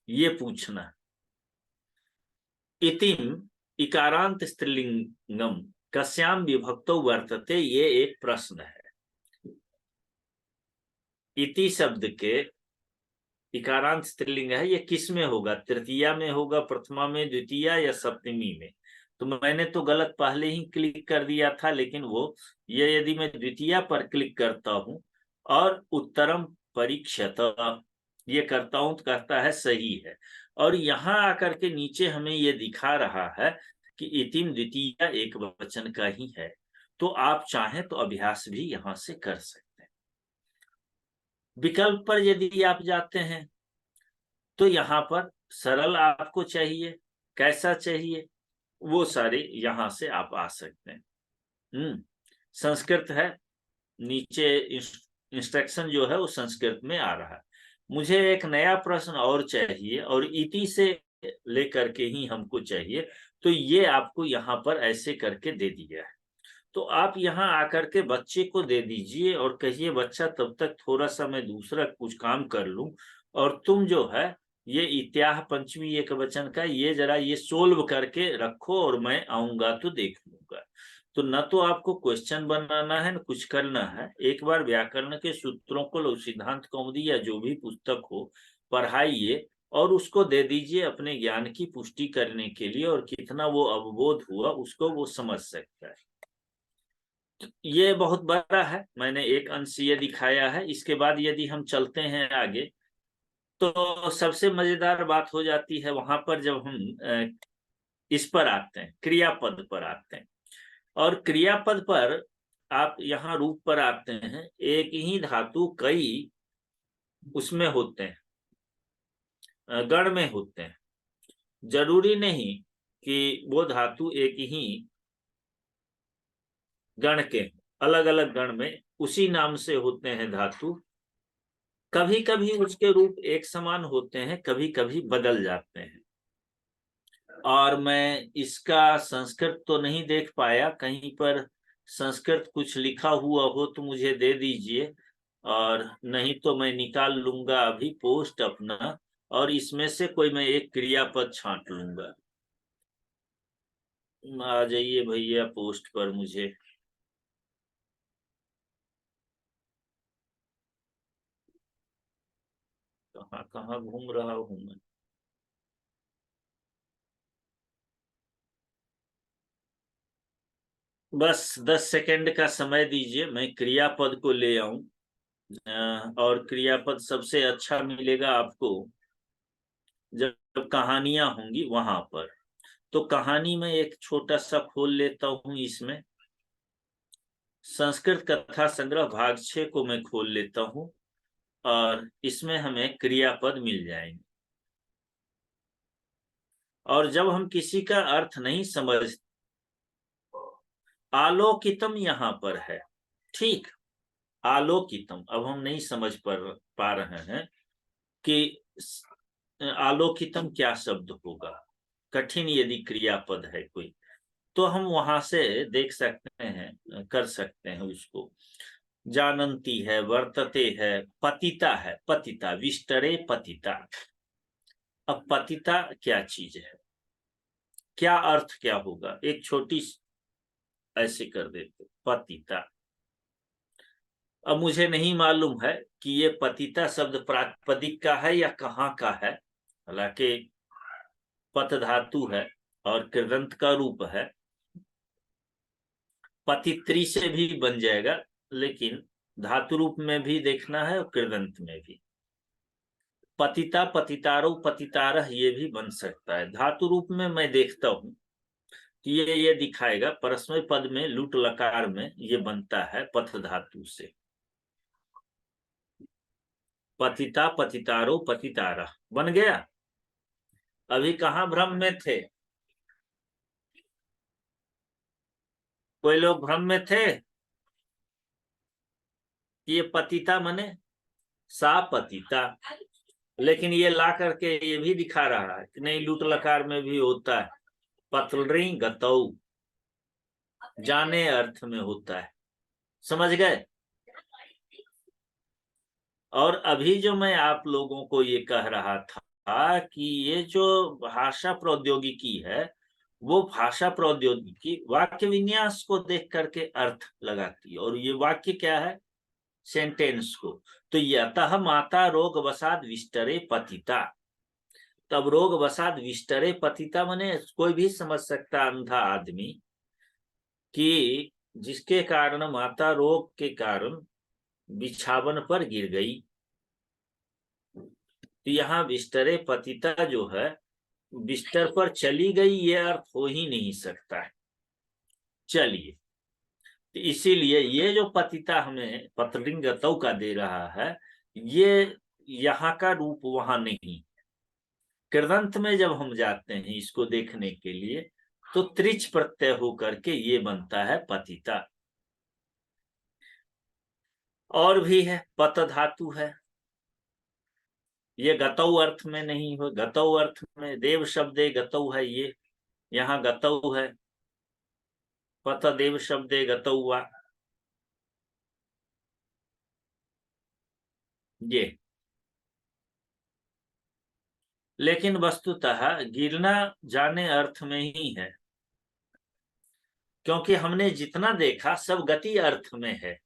[SPEAKER 1] ये पूछना। इतिम इकारांत स्त्रीलिंगम कस्याम विभक्तो वर्तते, ये एक प्रश्न है। इति शब्द के इकारांत स्त्रीलिंग है, ये किस में होगा, तृतीया में होगा, प्रथमा में, द्वितीया या सप्तमी में? तो मैंने तो गलत पहले ही क्लिक कर दिया था, लेकिन वो ये यदि मैं द्वितीया पर क्लिक करता हूं और उत्तरम परीक्षत ये करता हूं तो कहता है सही है। और यहाँ आकर के नीचे हमें ये दिखा रहा है कि इतिम द्वितीया एक वचन का ही है, तो आप चाहें तो अभ्यास भी यहां से कर सकते हैं। विकल्प पर यदि आप जाते हैं तो यहाँ पर सरल आपको चाहिए, कैसा चाहिए, वो सारे यहां से आप आ सकते हैं। संस्कृत है, नीचे इंस्ट्रक्शन जो है वो संस्कृत में आ रहा है। मुझे एक नया प्रश्न और चाहिए और इति से लेकर के ही हमको चाहिए, तो ये आपको यहाँ पर ऐसे करके दे दिया है। तो आप यहाँ आकर के बच्चे को दे दीजिए और कहिए बच्चा तब तक थोड़ा सा मैं दूसरा कुछ काम कर लूं, और तुम जो है ये इत्याह पंचमी एक वचन का ये जरा ये सोल्व करके रखो और मैं आऊंगा तो देख लूंगा। तो न तो आपको क्वेश्चन बनाना है न कुछ करना है, एक बार व्याकरण के सूत्रों को सिद्धांत कौमुदी या जो भी पुस्तक हो पढ़ाइए और उसको दे दीजिए अपने ज्ञान की पुष्टि करने के लिए, और कितना वो अवबोध हुआ उसको वो समझ सकता है। ये बहुत बड़ा है, मैंने एक अंश ये दिखाया है। इसके बाद यदि हम चलते हैं आगे तो सबसे मजेदार बात हो जाती है वहां पर जब हम इस पर आते हैं, क्रियापद पर आते हैं। और क्रियापद पर आप यहाँ रूप पर आते हैं, एक ही धातु कई उसमें होते हैं, गण में होते हैं। जरूरी नहीं कि वो धातु एक ही गण के, अलग अलग गण में उसी नाम से होते हैं धातु। कभी कभी उसके रूप एक समान होते हैं, कभी कभी बदल जाते हैं। और मैं इसका संस्कृत तो नहीं देख पाया, कहीं पर संस्कृत कुछ लिखा हुआ हो तो मुझे दे दीजिए, और नहीं तो मैं निकाल लूंगा अभी पोस्ट अपना, और इसमें से कोई मैं एक क्रियापद छांट लूंगा। आ जाइए भैया पोस्ट पर। मुझे कहाँ कहाँ घूम रहा हूं मैं। बस 10 सेकंड का समय दीजिए, मैं क्रियापद को ले आऊं। और क्रियापद सबसे अच्छा मिलेगा आपको जब कहानियां होंगी वहां पर। तो कहानी में एक छोटा सा खोल लेता हूं, इसमें संस्कृत कथा संग्रह भाग 6 को मैं खोल लेता हूं, और इसमें हमें क्रियापद मिल जाएंगे। और जब हम किसी का अर्थ नहीं समझ, आलोकितम यहाँ पर है, ठीक, आलोकितम। अब हम नहीं समझ पा रहे हैं कि आलोकितम क्या शब्द होगा, कठिन यदि क्रियापद है कोई, तो हम वहां से देख सकते हैं, कर सकते हैं उसको। जानंती है, वर्तते है, पतिता है, पतिता, विष्टरे पतिता। अब पतिता क्या चीज है, क्या अर्थ क्या होगा, एक छोटी ऐसे कर देते, पतिता। अब मुझे नहीं मालूम है कि ये पतिता शब्द प्रातिपदिक का है या कहाँ का है, हालांकि पत धातु है और कृदंत का रूप है। पतित्री से भी बन जाएगा, लेकिन धातु रूप में भी देखना है और कृदंत में भी। पतिता, पतितारो, पतितारह ये भी बन सकता है। धातु रूप में मैं देखता हूं कि ये दिखाएगा परस्मै पद में लुट लकार में ये बनता है पथ धातु से। पतिता, पतितारो, पतितारह बन गया। अभी कहाँ भ्रम में थे, कोई लोग भ्रम में थे कि ये पतिता मने सा पतिता, लेकिन ये ला करके ये भी दिखा रहा है कि नहीं, लुट लकार में भी होता है। पतलरी गतौ, जाने अर्थ में होता है। समझ गए। और अभी जो मैं आप लोगों को ये कह रहा था कि ये जो भाषा प्रौद्योगिकी है, वो भाषा प्रौद्योगिकी वाक्य विन्यास को देख करके अर्थ लगाती है। और ये वाक्य क्या है, सेंटेंस को। तो यतः माता रोग वसाद विष्टरे पतिता, तब रोग वसाद विष्टरे पतिता मने कोई भी समझ सकता अंधा आदमी कि जिसके कारण माता रोग के कारण बिछावन पर गिर गई। तो यहाँ बिस्तरे पतिता जो है, बिस्तर पर चली गई, ये अर्थ हो ही नहीं सकता है। चलिए, तो इसीलिए ये जो पतिता हमें पतलिंग गतौ का दे रहा है, ये यहाँ का रूप वहां नहीं। कृदंत में जब हम जाते हैं इसको देखने के लिए, तो त्रिच प्रत्यय होकर के ये बनता है पतिता। और भी है, पत धातु है, ये गतौ अर्थ में नहीं हो, गतौ अर्थ में देव शब्दे गतौ है, ये यहाँ गतौ है, पत देव शब्दे गतौवा, ये। लेकिन वस्तुतः गिरना जाने अर्थ में ही है, क्योंकि हमने जितना देखा सब गति अर्थ में है।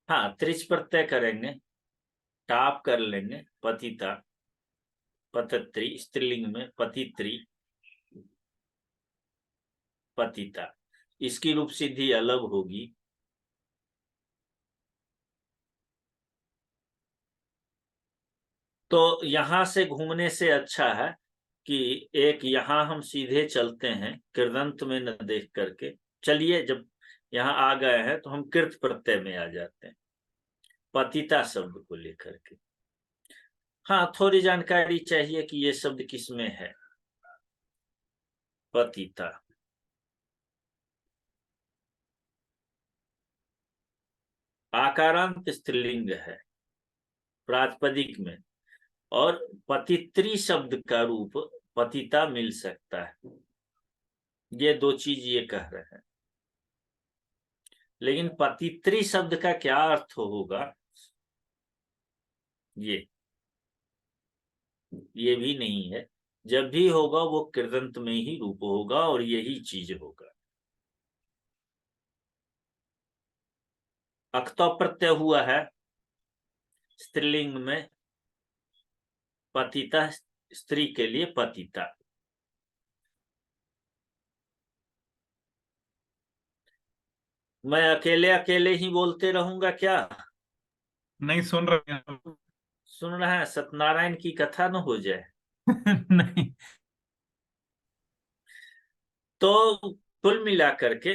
[SPEAKER 1] हाँ, त्रिच प्रत्यय करेंगे, टाप कर लेंगे, पतिता, पतत्री, स्त्रीलिंग में पतित्री, पतिता, इसकी रूप सिद्धि अलग होगी। तो यहां से घूमने से अच्छा है कि एक यहां हम सीधे चलते हैं, कृदंत में न देख करके। चलिए, जब यहाँ आ गए हैं तो हम कृत प्रत्यय में आ जाते हैं, पतिता शब्द को लेकर के। हाँ, थोड़ी जानकारी चाहिए कि ये शब्द किसमें है। पतिता, आकारांत स्त्रीलिंग है प्रातिपदिक में, और पतित्री शब्द का रूप पतिता मिल सकता है। ये दो चीज ये कह रहे हैं, लेकिन पतित्री शब्द का क्या अर्थ होगा ये भी नहीं है। जब भी होगा वो कृदंत में ही रूप होगा और यही चीज होगा। अक्तो प्रत्यय हुआ है स्त्रीलिंग में, पतिता स्त्री के लिए पतिता। मैं अकेले अकेले ही बोलते रहूंगा क्या?
[SPEAKER 2] नहीं, सुन रहे हैं।
[SPEAKER 1] सुन रहे हैं? सत्यनारायण की कथा न हो जाए।
[SPEAKER 2] नहीं।
[SPEAKER 1] तो कुल मिला करके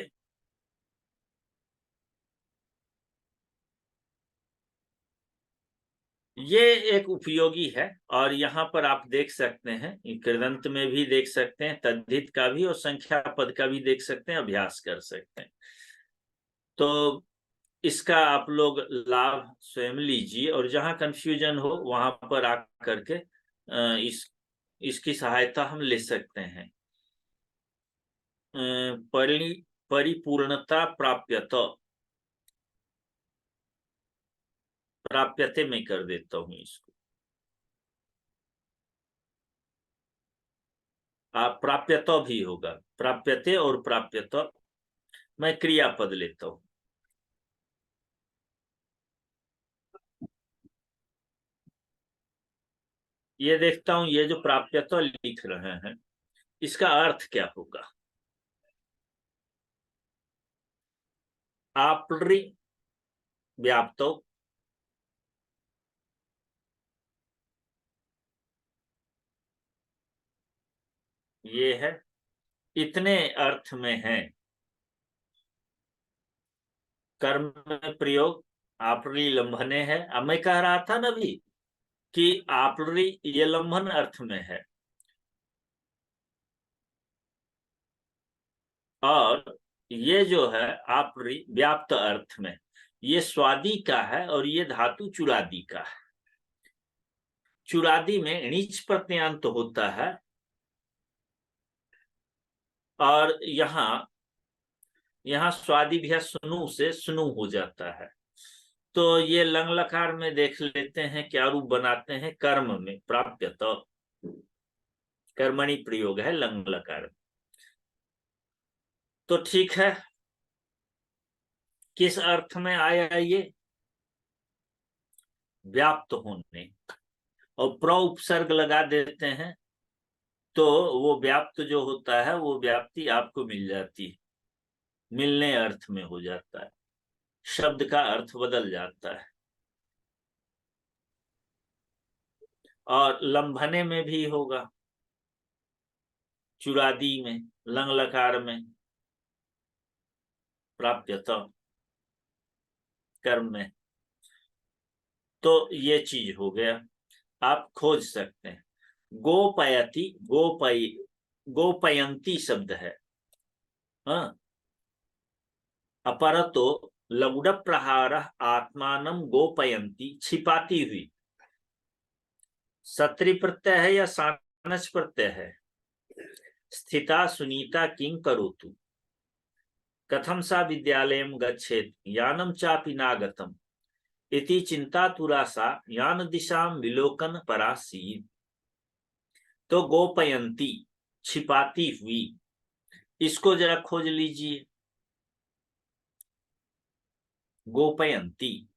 [SPEAKER 1] ये एक उपयोगी है। और यहाँ पर आप देख सकते हैं, कृदंत में भी देख सकते हैं, तद्धित का भी और संख्या पद का भी देख सकते हैं, अभ्यास कर सकते हैं। तो इसका आप लोग लाभ स्वयं लीजिए, और जहां कंफ्यूजन हो वहां पर आकर के इसकी सहायता हम ले सकते हैं। परिपूर्णता प्राप्यते में कर देता हूं इसको। आप प्राप्यतो भी होगा, प्राप्यते और प्राप्यतो। मैं क्रियापद लेता हूं। ये देखता हूं, ये जो प्राप्यतो लिख रहे हैं इसका अर्थ क्या होगा। आपरि व्याप्तो, ये है, इतने अर्थ में है। कर्म में प्रयोग आपरी लंभने है। अब मैं कह रहा था ना अभी कि आपरी ये लंभन अर्थ में है, और ये जो है आपरी व्याप्त अर्थ में, ये स्वादि का है और ये धातु चुरादि का है। चुरादि में णिच प्रत्यंत होता है, और यहाँ स्वादि भी सुनु से सुनु हो जाता है। तो ये लंग लकार में देख लेते हैं क्या रूप बनाते हैं। कर्म में प्राप्य, तो कर्मणि प्रयोग है लंग लकार। तो ठीक है, किस अर्थ में आया ये? व्याप्त होने, और प्र उपसर्ग लगा देते हैं तो वो व्याप्त जो होता है वो व्याप्ति आपको मिल जाती है, मिलने अर्थ में हो जाता है, शब्द का अर्थ बदल जाता है। और लंभने में भी होगा, चुरादी में, लंग लकार में, प्राप्यत कर्म में। तो ये चीज हो गया, आप खोज सकते हैं। गोपयति, गोपयंती शब्द है। हाँ, अपरतो लघुड प्रहार आत्मान गोपयंती, छिपाती हुई। सत्री प्रत्यय है या सानच प्रत्यय है? स्थिता सुनीता किं करोतु, कथम सा विद्यालयं गच्छेत्, यानम चापि नागतम, इति चिंतातुरासा यान दिशां विलोकन परासीत्। तो गोपयंती, छिपाती हुई, इसको जरा खोज लीजिए। गोपयंती,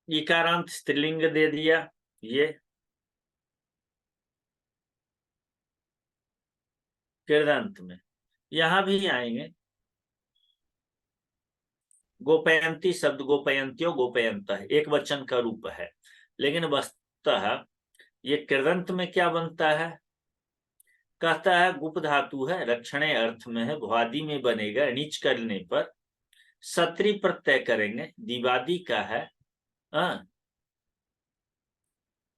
[SPEAKER 1] इकारांत स्त्रीलिंग दे दिया ये। कृदंत में यहां भी आएंगे। गोपयंती शब्द गोपयंत्यो गोपयंत है, एक वचन का रूप है, लेकिन वस्तुतः ये कृदंत में क्या बनता है? कहता है गुप धातु है, रक्षणे अर्थ में है, भुआदि में बनेगा, नीच करने पर सत्री प्रत्यय करेंगे, दिवादी का है। हाँ,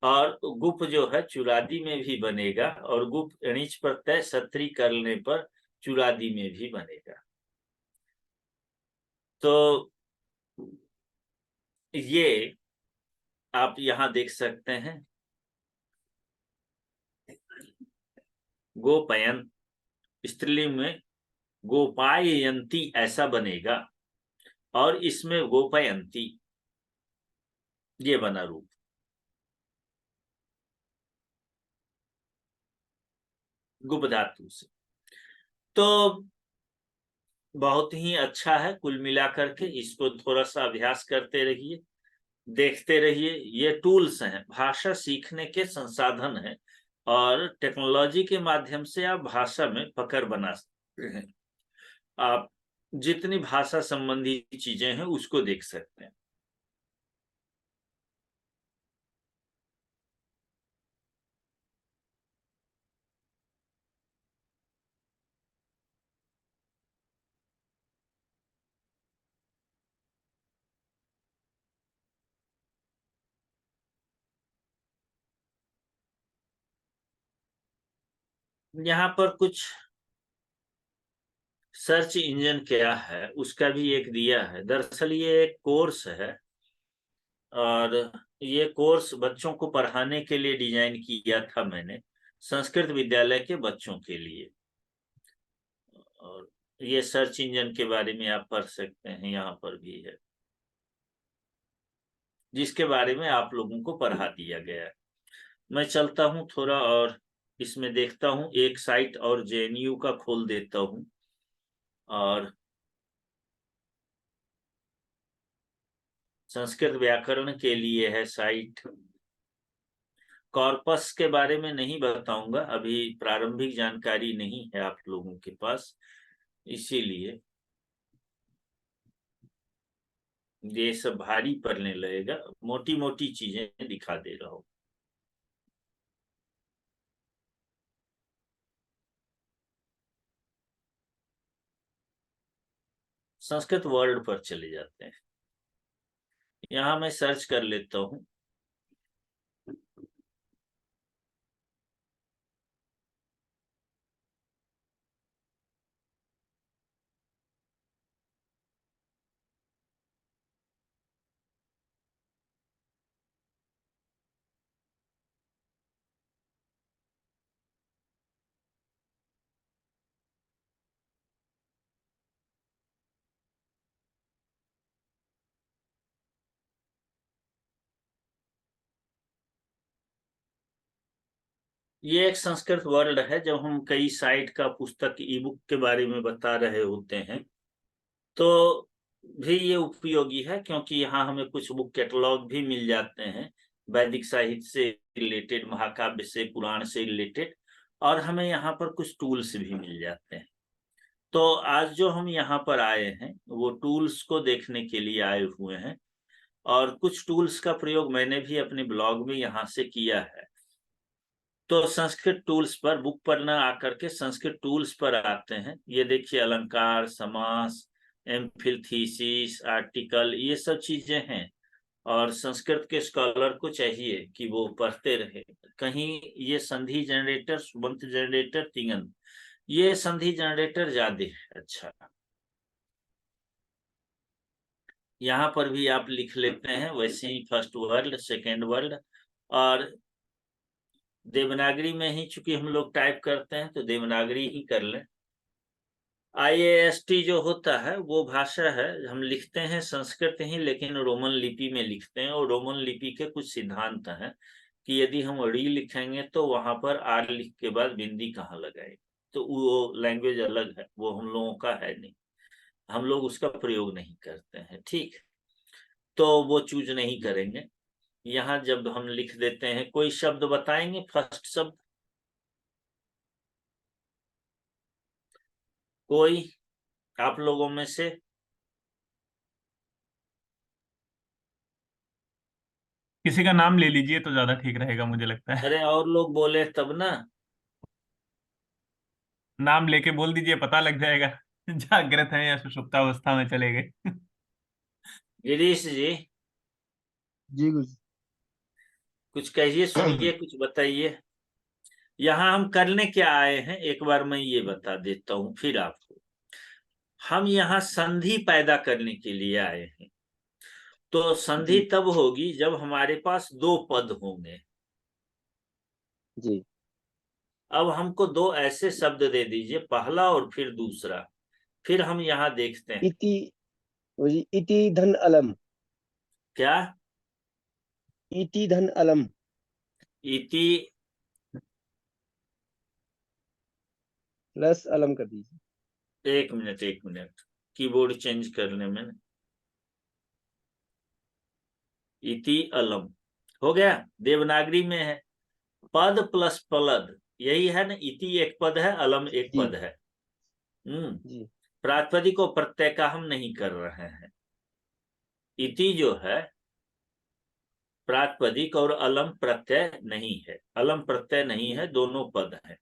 [SPEAKER 1] और गुप जो है चुरादी में भी बनेगा, और गुप नीच प्रत्यय सत्री करने पर चुरादी में भी बनेगा। तो ये आप यहां देख सकते हैं, गोपयन स्त्रीलिंग में गोपाययंती ऐसा बनेगा, और इसमें गोपयंती ये बना रूप। गुप धातु से। तो बहुत ही अच्छा है, कुल मिलाकर के इसको थोड़ा सा अभ्यास करते रहिए, देखते रहिए। ये टूल्स हैं, भाषा सीखने के संसाधन हैं, और टेक्नोलॉजी के माध्यम से आप भाषा में पकड़ बना सकते हैं। आप जितनी भाषा संबंधी चीजें हैं उसको देख सकते हैं। यहाँ पर कुछ सर्च इंजन क्या है उसका भी एक दिया है। दरअसल ये एक कोर्स है, और ये कोर्स बच्चों को पढ़ाने के लिए डिजाइन किया था मैंने, संस्कृत विद्यालय के बच्चों के लिए। और ये सर्च इंजन के बारे में आप पढ़ सकते हैं, यहाँ पर भी है, जिसके बारे में आप लोगों को पढ़ा दिया गया है। मैं चलता हूँ थोड़ा और इसमें देखता हूँ, एक साइट और जेएनयू का खोल देता हूँ। और संस्कृत व्याकरण के लिए है साइट। कॉर्पस के बारे में नहीं बताऊंगा, अभी प्रारंभिक जानकारी नहीं है आप लोगों के पास, इसीलिए ये सब भारी पड़ने लगेगा। मोटी मोटी चीजें दिखा दे रहा हूं। संस्कृत वर्ल्ड पर चले जाते हैं, यहां मैं सर्च कर लेता हूं। ये एक संस्कृत वर्ल्ड है। जब हम कई साइट का पुस्तक ई बुक के बारे में बता रहे होते हैं तो भी ये उपयोगी है, क्योंकि यहाँ हमें कुछ बुक कैटलॉग भी मिल जाते हैं, वैदिक साहित्य से रिलेटेड, महाकाव्य से, पुराण से रिलेटेड, और हमें यहाँ पर कुछ टूल्स भी मिल जाते हैं। तो आज जो हम यहाँ पर आए हैं वो टूल्स को देखने के लिए आए हुए हैं, और कुछ टूल्स का प्रयोग मैंने भी अपने ब्लॉग में यहाँ से किया है। तो संस्कृत टूल्स पर बुक पर न आकर के संस्कृत टूल्स पर आते हैं। ये देखिए, अलंकार, समास, एमफिल थीसिस, आर्टिकल, ये सब चीजें हैं। और संस्कृत के स्कॉलर को चाहिए कि वो पढ़ते रहे। कहीं ये संधि जनरेटर, सुबंत जनरेटर, तिंगंत, ये संधि जनरेटर ज्यादा है। अच्छा, यहाँ पर भी आप लिख लेते हैं वैसे ही, फर्स्ट वर्ड, सेकेंड वर्ड। और देवनागरी में ही चूंकि हम लोग टाइप करते हैं तो देवनागरी ही कर लें। IAST जो होता है वो भाषा है, हम लिखते हैं संस्कृत ही, लेकिन रोमन लिपि में लिखते हैं। और रोमन लिपि के कुछ सिद्धांत हैं कि यदि हम री लिखेंगे तो वहां पर आर लिख के बाद बिंदी कहाँ लगाएंगे, तो वो लैंग्वेज अलग है, वो हम लोगों का है नहीं, हम लोग उसका प्रयोग नहीं करते हैं। ठीक, तो वो चूज नहीं करेंगे। यहाँ जब हम लिख देते हैं, कोई शब्द बताएंगे, फर्स्ट शब्द कोई आप लोगों में से?
[SPEAKER 2] किसी का नाम ले लीजिए तो ज्यादा ठीक रहेगा, मुझे लगता है।
[SPEAKER 1] अरे और लोग बोले तब ना।
[SPEAKER 2] नाम लेके बोल दीजिए, पता लग जाएगा जागृत है या सुषुप्तावस्था में चले गए।
[SPEAKER 1] गिरीश जी,
[SPEAKER 3] जी गुरु
[SPEAKER 1] कुछ कहिए,
[SPEAKER 3] जी।
[SPEAKER 1] सुनिए, कुछ बताइए। यहाँ हम करने क्या आए हैं, एक बार मैं ये बता देता हूँ फिर आपको। हम यहाँ संधि पैदा करने के लिए आए हैं। तो संधि
[SPEAKER 3] जी
[SPEAKER 1] तब होगी जब हमारे पास दो पद होंगे।
[SPEAKER 3] जी।
[SPEAKER 1] अब हमको दो ऐसे शब्द दे दीजिए, पहला और फिर दूसरा, फिर हम यहाँ देखते हैं।
[SPEAKER 3] इति जी, इति धन अलम।
[SPEAKER 1] क्या?
[SPEAKER 3] इति धन अलम।
[SPEAKER 1] इति।
[SPEAKER 3] प्लस अलम कर दीजिए।
[SPEAKER 1] एक मिनट एक मिनट, कीबोर्ड चेंज करने में। इति अलम हो गया, देवनागरी में है। पद प्लस पलद, यही है ना। इति एक पद है, अलम एक
[SPEAKER 3] जी
[SPEAKER 1] पद है।
[SPEAKER 3] जी
[SPEAKER 1] प्रातिपदिक को प्रत्यय का हम नहीं कर रहे हैं। इति जो है प्रातिपदिक और अलम प्रत्यय नहीं है, अलम प्रत्यय नहीं
[SPEAKER 3] जी
[SPEAKER 1] है, दोनों पद है।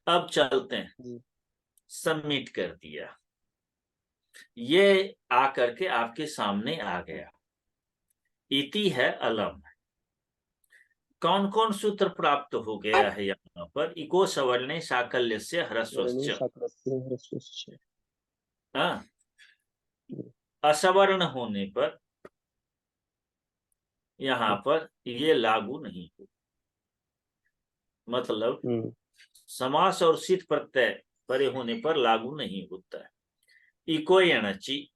[SPEAKER 1] अब चलते हैं।
[SPEAKER 3] जी
[SPEAKER 1] सबमिट कर दिया, ये आकर के आपके सामने आ गया। इति है, अलम है। कौन कौन सूत्र प्राप्त हो गया है यहाँ पर? इको सवर्णे साकल्य से
[SPEAKER 3] वर्णे
[SPEAKER 1] ह्रस्वश्च।
[SPEAKER 3] साकरस्य ह्रस्वस्य।
[SPEAKER 1] हाँ,
[SPEAKER 3] जी
[SPEAKER 1] असवर्ण होने पर यहाँ पर ये लागू नहीं हो, मतलब
[SPEAKER 3] हम्म
[SPEAKER 1] समास और सिद्ध प्रत्यय परे होने पर लागू नहीं होता है। इको यणचि,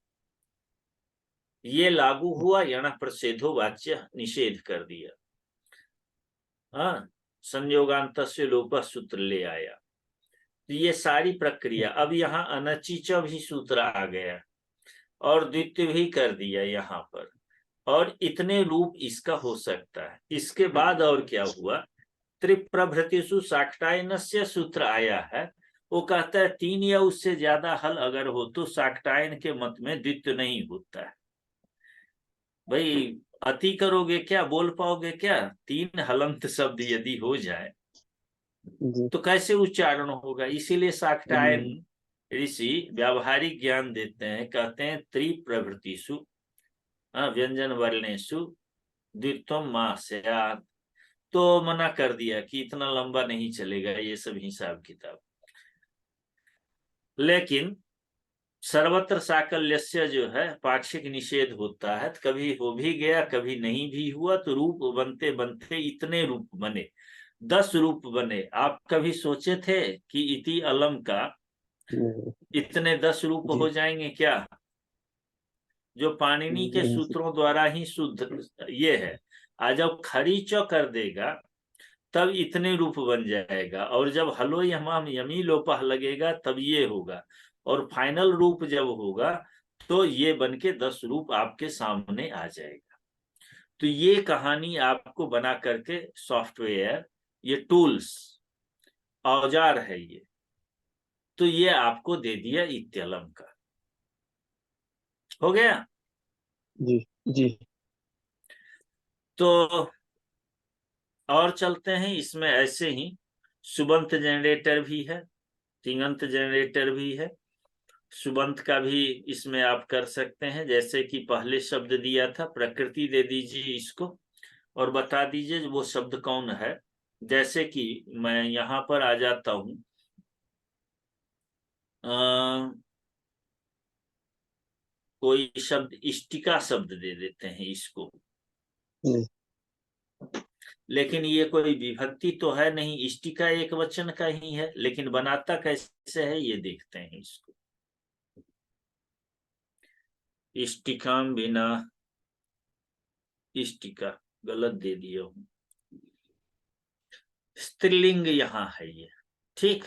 [SPEAKER 1] ये लागू हुआ, यण प्रसेधो वाच्य निषेध कर दिया। हाँ, संयोगांत से लोप सूत्र ले आया। तो ये सारी प्रक्रिया, अब यहाँ अनचिच भी सूत्र आ गया और द्वितीय भी कर दिया यहाँ पर, और इतने रूप इसका हो सकता है। इसके बाद और क्या हुआ? त्रिप्रभृतिषु साक्टायनस्य सूत्र आया है। वो कहता है 3 या उससे ज्यादा हल अगर हो तो साक्टायन के मत में द्वित्व नहीं होता है। भाई अति करोगे क्या, बोल पाओगे क्या? 3 हलंत शब्द यदि हो जाए
[SPEAKER 3] जी
[SPEAKER 1] तो कैसे उच्चारण होगा? इसीलिए साक्टायन
[SPEAKER 3] हम्म
[SPEAKER 1] ऋषि व्यावहारिक ज्ञान देते हैं, कहते हैं त्रिप्रभृतिषु व्यंजन वर्णेषु द्वित्वम मा स्यात्। तो मना कर दिया कि इतना लंबा नहीं चलेगा ये सब हिसाब किताब। लेकिन सर्वत्र साकल्यस्य जो है पाक्षिक निषेध होता है, तो कभी हो भी गया कभी नहीं भी हुआ, तो रूप बनते बनते इतने रूप बने, 10 रूप बने। आप कभी सोचे थे कि इति अलम का
[SPEAKER 3] नहीं,
[SPEAKER 1] इतने 10 रूप
[SPEAKER 3] जी
[SPEAKER 1] हो जाएंगे क्या? जो पाणिनि के
[SPEAKER 3] नहीं जी
[SPEAKER 1] सूत्रों द्वारा ही शुद्ध ये है। आज जब खरीच कर देगा तब इतने रूप बन जाएगा, और जब हलो यमाम यमी लोपह लगेगा तब ये होगा, और फाइनल रूप जब होगा तो ये बन के 10 रूप आपके सामने आ जाएगा। तो ये कहानी आपको बना करके सॉफ्टवेयर, ये टूल्स, औजार है ये, तो ये आपको दे दिया इत्यलम का। हो गया।
[SPEAKER 3] जी जी
[SPEAKER 1] तो और चलते हैं, इसमें ऐसे ही सुबंत जनरेटर भी है, तिङंत जनरेटर भी है। सुबंत का भी इसमें आप कर सकते हैं। जैसे कि पहले शब्द दिया था, प्रकृति दे दीजिए इसको और बता दीजिए वो शब्द कौन है। जैसे कि मैं यहाँ पर आ जाता हूं, कोई शब्द इष्टिका शब्द दे देते हैं इसको।
[SPEAKER 3] जी
[SPEAKER 1] लेकिन ये कोई विभक्ति तो है नहीं, इष्टिका एक वचन का ही है, लेकिन बनाता कैसे है ये देखते हैं इसको। इष्टिकाम बिना, इष्टिका गलत दे दिया हूं, स्त्रीलिंग यहाँ है ये, ठीक,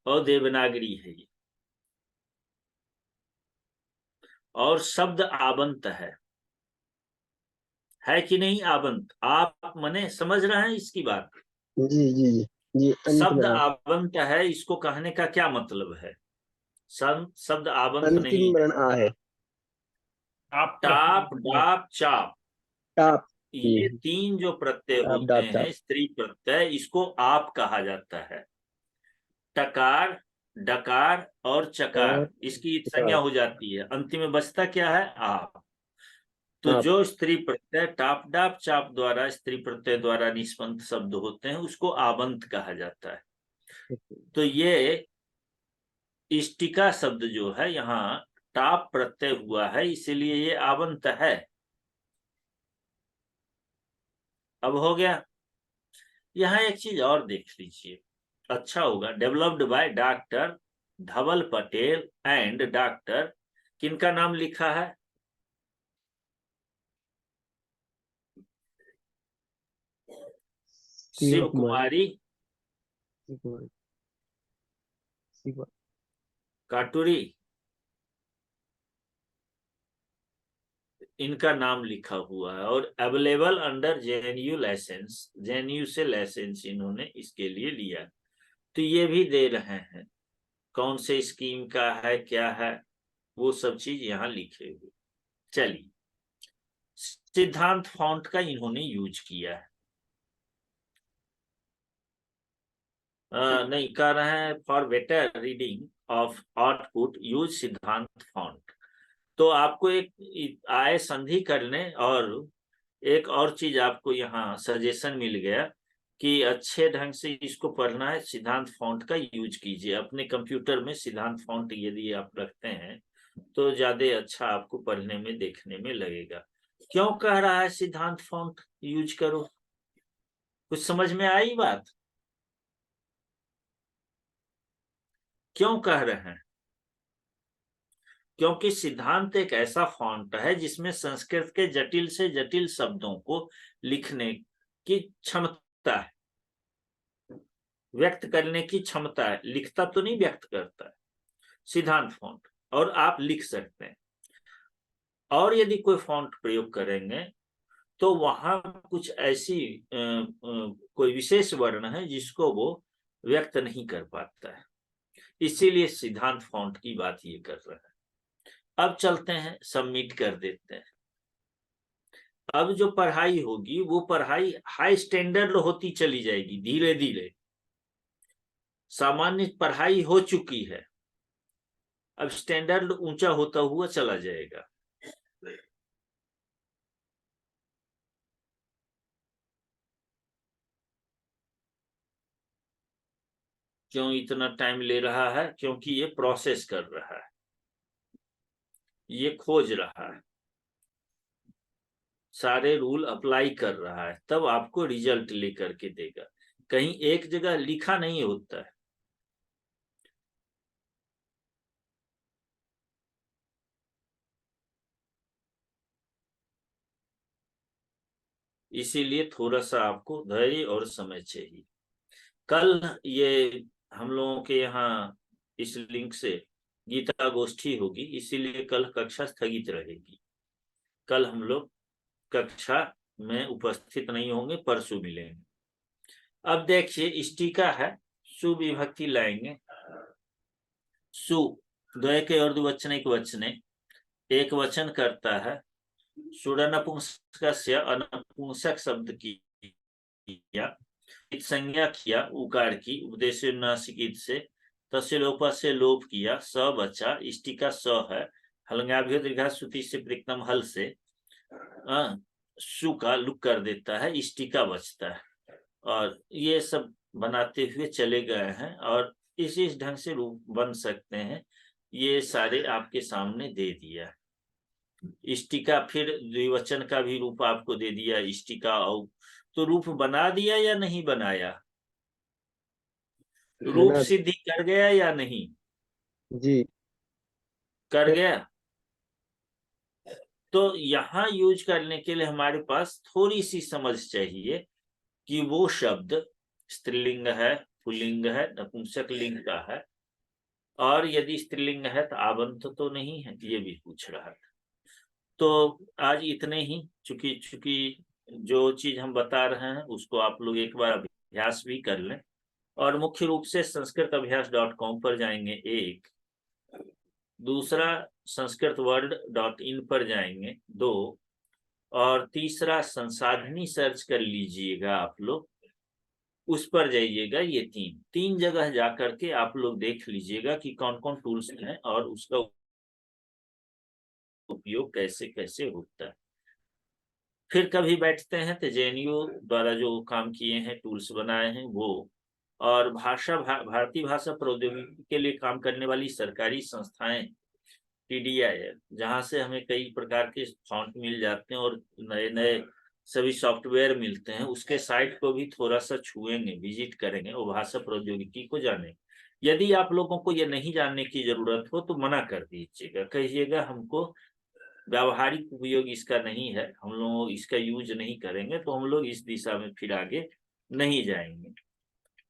[SPEAKER 1] और देवनागरी है ये, और शब्द आबंत है कि नहीं? आबंत, आप मने समझ रहे हैं इसकी बात?
[SPEAKER 3] जी जी जी जी अंत
[SPEAKER 1] शब्द
[SPEAKER 3] में
[SPEAKER 1] आवंत है, इसको कहने का क्या मतलब है? शब्द आवंत
[SPEAKER 3] अंतिम
[SPEAKER 1] नहीं।
[SPEAKER 3] वर्ण आ है।
[SPEAKER 2] आप
[SPEAKER 1] टाप,
[SPEAKER 2] प्रत्यय
[SPEAKER 1] डाप, चाप,
[SPEAKER 3] टाप।
[SPEAKER 1] ये तीन जो प्रत्यय
[SPEAKER 3] टाप
[SPEAKER 1] होते
[SPEAKER 3] डाप
[SPEAKER 1] हैं
[SPEAKER 3] चाप।
[SPEAKER 1] स्त्री प्रत्यय, इसको आप कहा जाता है। टकार, डकार और चकार,
[SPEAKER 3] और
[SPEAKER 1] इसकी संज्ञा
[SPEAKER 3] कार।
[SPEAKER 1] हो जाती है, अंतिम में बचता क्या है? आप। तो
[SPEAKER 3] आप।
[SPEAKER 1] जो स्त्री प्रत्यय टाप डाप चाप द्वारा, स्त्री प्रत्यय द्वारा निष्पन्न शब्द होते हैं, उसको आवंत कहा जाता है। तो ये इष्टिका शब्द जो है यहाँ टाप प्रत्यय हुआ है, इसीलिए ये आवंत है। अब हो गया। यहाँ एक चीज और देख लीजिए, अच्छा होगा। Developed by doctor Dhaval Patel and doctor, किनका नाम लिखा है?
[SPEAKER 3] शिव
[SPEAKER 1] शिव
[SPEAKER 3] कुमारी।
[SPEAKER 1] कुमारी
[SPEAKER 3] शिव कुमारी। शिव।
[SPEAKER 1] काटुरी, इनका नाम लिखा हुआ है और available under JNU license, JNU से लाइसेंस इन्होंने इसके लिए लिया। तो ये भी दे रहे हैं कौन से स्कीम का है, क्या है, वो सब चीज यहाँ लिखे हुए। चलिए, सिद्धांत फॉन्ट का इन्होंने यूज किया है। नहीं कर रहे हैं। For better reading of output use सिद्धांत फॉन्ट। तो आपको एक आय संधि करने, और एक और चीज आपको यहाँ सजेशन मिल गया कि अच्छे ढंग से इसको पढ़ना है, सिद्धांत फॉन्ट का यूज कीजिए अपने कंप्यूटर में। सिद्धांत फॉन्ट यदि आप रखते हैं तो ज्यादा अच्छा आपको पढ़ने में देखने में लगेगा। क्यों कह रहा है सिद्धांत फॉन्ट यूज करो? कुछ समझ में आई बात? क्यों कह रहे हैं? क्योंकि सिद्धांत एक ऐसा फॉन्ट है जिसमें संस्कृत के जटिल से जटिल शब्दों को लिखने की क्षमता है, व्यक्त करने की क्षमता है। लिखता तो नहीं, व्यक्त करता है सिद्धांत फॉन्ट, और आप लिख सकते हैं। और यदि कोई फॉन्ट प्रयोग करेंगे तो वहां कुछ ऐसी कोई विशेष वर्ण है जिसको वो व्यक्त नहीं कर पाता है, इसीलिए सिद्धांत फॉन्ट की बात ये कर रहा है। अब चलते हैं, सबमिट कर देते हैं। अब जो पढ़ाई होगी वो पढ़ाई हाई स्टैंडर्ड होती चली जाएगी धीरे धीरे। सामान्य पढ़ाई हो चुकी है, अब स्टैंडर्ड ऊंचा होता हुआ चला जाएगा। क्यों इतना टाइम ले रहा है? क्योंकि ये प्रोसेस कर रहा है, ये खोज रहा है, सारे रूल अप्लाई कर रहा है, तब आपको रिजल्ट लेकर के देगा। कहीं एक जगह लिखा नहीं होता है। इसीलिए थोड़ा सा आपको धैर्य और समय चाहिए। कल ये हम लोगों के यहाँ इस लिंक से गीता गोष्ठी होगी, इसीलिए कल कक्षा स्थगित रहेगी। कल हम लोग कक्षा में उपस्थित नहीं होंगे, परसों मिलेंगे। अब देखिए, इष्टिका है, सुविभक्ति लाएंगे। सु द्वय के और द्विवचनिक वचने, एक वचन करता है। सुडनपुंसकस्य अनपुंसक शब्द किया, संज्ञा किया उकार की, उपदेश नासिकित से, तस्य लोप से लोप किया, स बचा, इष्टिका स है, हलंगाभ्यो दीर्घा श्रुति से प्रत्यम हल से सु का लुक कर देता है, इष्टिका बचता है। और ये सब बनाते हुए चले गए हैं और इस ढंग से रूप बन सकते हैं। ये सारे आपके सामने दे दिया। इष्टिका, फिर द्विवचन का भी रूप आपको दे दिया, इष्टिका औ। तो रूप बना दिया या नहीं बनाया? रूप
[SPEAKER 3] बना।
[SPEAKER 1] सिद्धि कर गया या नहीं?
[SPEAKER 3] जी।
[SPEAKER 1] कर गया। तो यहाँ यूज करने के लिए हमारे पास थोड़ी सी समझ चाहिए कि वो शब्द स्त्रीलिंग है, पुल्लिंग है, नपुंसक लिंग का है, और यदि स्त्रीलिंग है तो आबंत तो नहीं है, ये भी पूछ रहा था। तो आज इतने ही। चूंकि चूंकि जो चीज हम बता रहे हैं उसको आप लोग एक बार अभ्यास भी कर लें, और मुख्य रूप से sanskritabhyas.com पर जाएंगे, एक। दूसरा sanskritworld.in पर जाएंगे, दो। और तीसरा संसाधनी सर्च कर लीजिएगा आप लोग, उस पर जाइएगा। ये तीन जगह जा करके आप लोग देख लीजिएगा कि कौन कौन टूल्स हैं और उसका उपयोग कैसे कैसे होता है। फिर कभी बैठते हैं तो जेएनयू द्वारा जो काम किए हैं, टूल्स बनाए हैं वो, और भारतीय भाषा प्रौद्योगिकी के लिए काम करने वाली सरकारी संस्थाएं TDI, जहां से हमें कई प्रकार के फॉन्ट मिल जाते हैं और नए नए सभी सॉफ्टवेयर मिलते हैं, उसके साइट को भी थोड़ा सा छुएंगे, विजिट करेंगे और भाषा प्रौद्योगिकी को जानेंगे। यदि आप लोगों को ये नहीं जानने की जरूरत हो तो मना कर दीजिएगा, कहिएगा हमको व्यावहारिक उपयोग इसका नहीं है, हम लोग इसका यूज नहीं करेंगे, तो हम लोग इस दिशा में फिर आगे नहीं जाएंगे।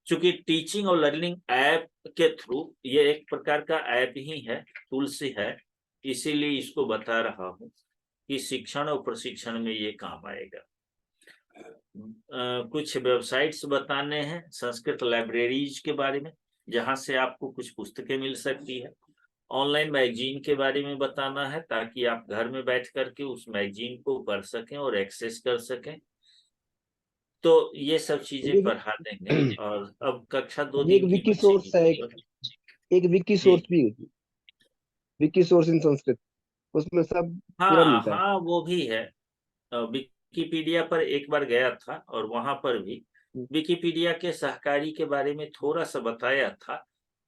[SPEAKER 1] चूंकि टीचिंग और लर्निंग ऐप के थ्रू, ये एक प्रकार का ऐप ही है, टूल्स ही है, इसीलिए इसको बता रहा हूँ कि शिक्षण और प्रशिक्षण में ये काम आएगा। कुछ वेबसाइट्स बताने हैं संस्कृत लाइब्रेरीज के बारे में, जहां से आपको कुछ पुस्तकें मिल सकती है। ऑनलाइन मैगजीन के बारे में बताना है, ताकि आप घर में बैठ करके उस मैगजीन को पढ़ सकें और एक्सेस कर सकें। तो ये सब चीजें पढ़ा देंगे। और अब कक्षा 2
[SPEAKER 3] एक
[SPEAKER 1] दिन की
[SPEAKER 3] विकी सोर्स है, एक विकी सोर्स भी, विकी सोर्स इन संस्कृत, उसमें सब पूरा
[SPEAKER 1] हाँ
[SPEAKER 3] मिलता है।
[SPEAKER 1] हाँ, वो भी है। विकिपीडिया पर एक बार गया था और वहां पर भी विकिपीडिया के सहकारी के बारे में थोड़ा सा बताया था,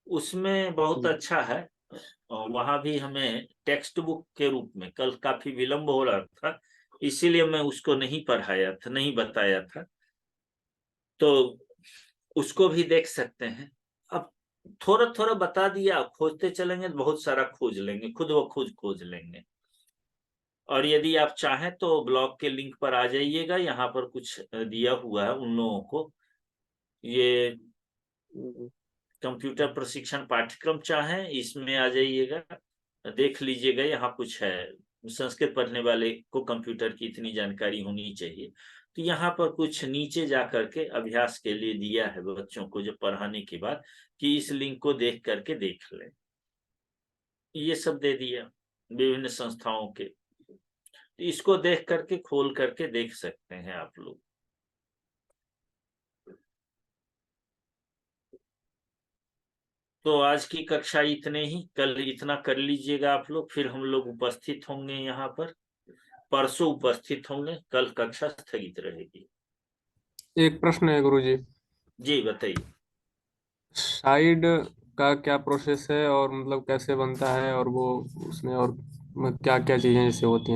[SPEAKER 1] उसमें बहुत अच्छा है। और वहां भी हमें टेक्स्ट बुक के रूप में, कल काफी विलंब हो रहा था इसीलिए मैं उसको नहीं पढ़ाया था, नहीं बताया था, तो उसको भी देख सकते हैं। अब थोड़ा थोड़ा बता दिया, खोजते चलेंगे तो बहुत सारा खोज लेंगे, खुद ब खुद खोज लेंगे। और यदि आप चाहें तो ब्लॉग के लिंक पर आ जाइएगा, यहाँ पर कुछ दिया हुआ है उन लोगों को, ये कंप्यूटर प्रशिक्षण पाठ्यक्रम चाहें इसमें आ जाइएगा, देख लीजिएगा, यहाँ कुछ है। संस्कृत पढ़ने वाले को कंप्यूटर की इतनी जानकारी होनी चाहिए, तो यहाँ पर कुछ नीचे जा करके अभ्यास के लिए दिया है बच्चों को, जब पढ़ाने के बाद, कि इस लिंक को देख करके देख लें। ये सब दे दिया विभिन्न संस्थाओं के, तो इसको देख करके, खोल करके देख सकते हैं आप लोग। तो आज की कक्षा इतने ही, कल इतना कर लीजिएगा आप लोग, फिर हम लोग उपस्थित होंगे यहाँ पर, परसों उपस्थित होंगे, कल कक्षा स्थगित रहेगी।
[SPEAKER 4] एक प्रश्न है गुरुजी,
[SPEAKER 1] जी बताइए।
[SPEAKER 4] साइड का क्या प्रोसेस है और मतलब कैसे बनता है, और वो उसमें और क्या क्या चीजें जैसे होती हैं?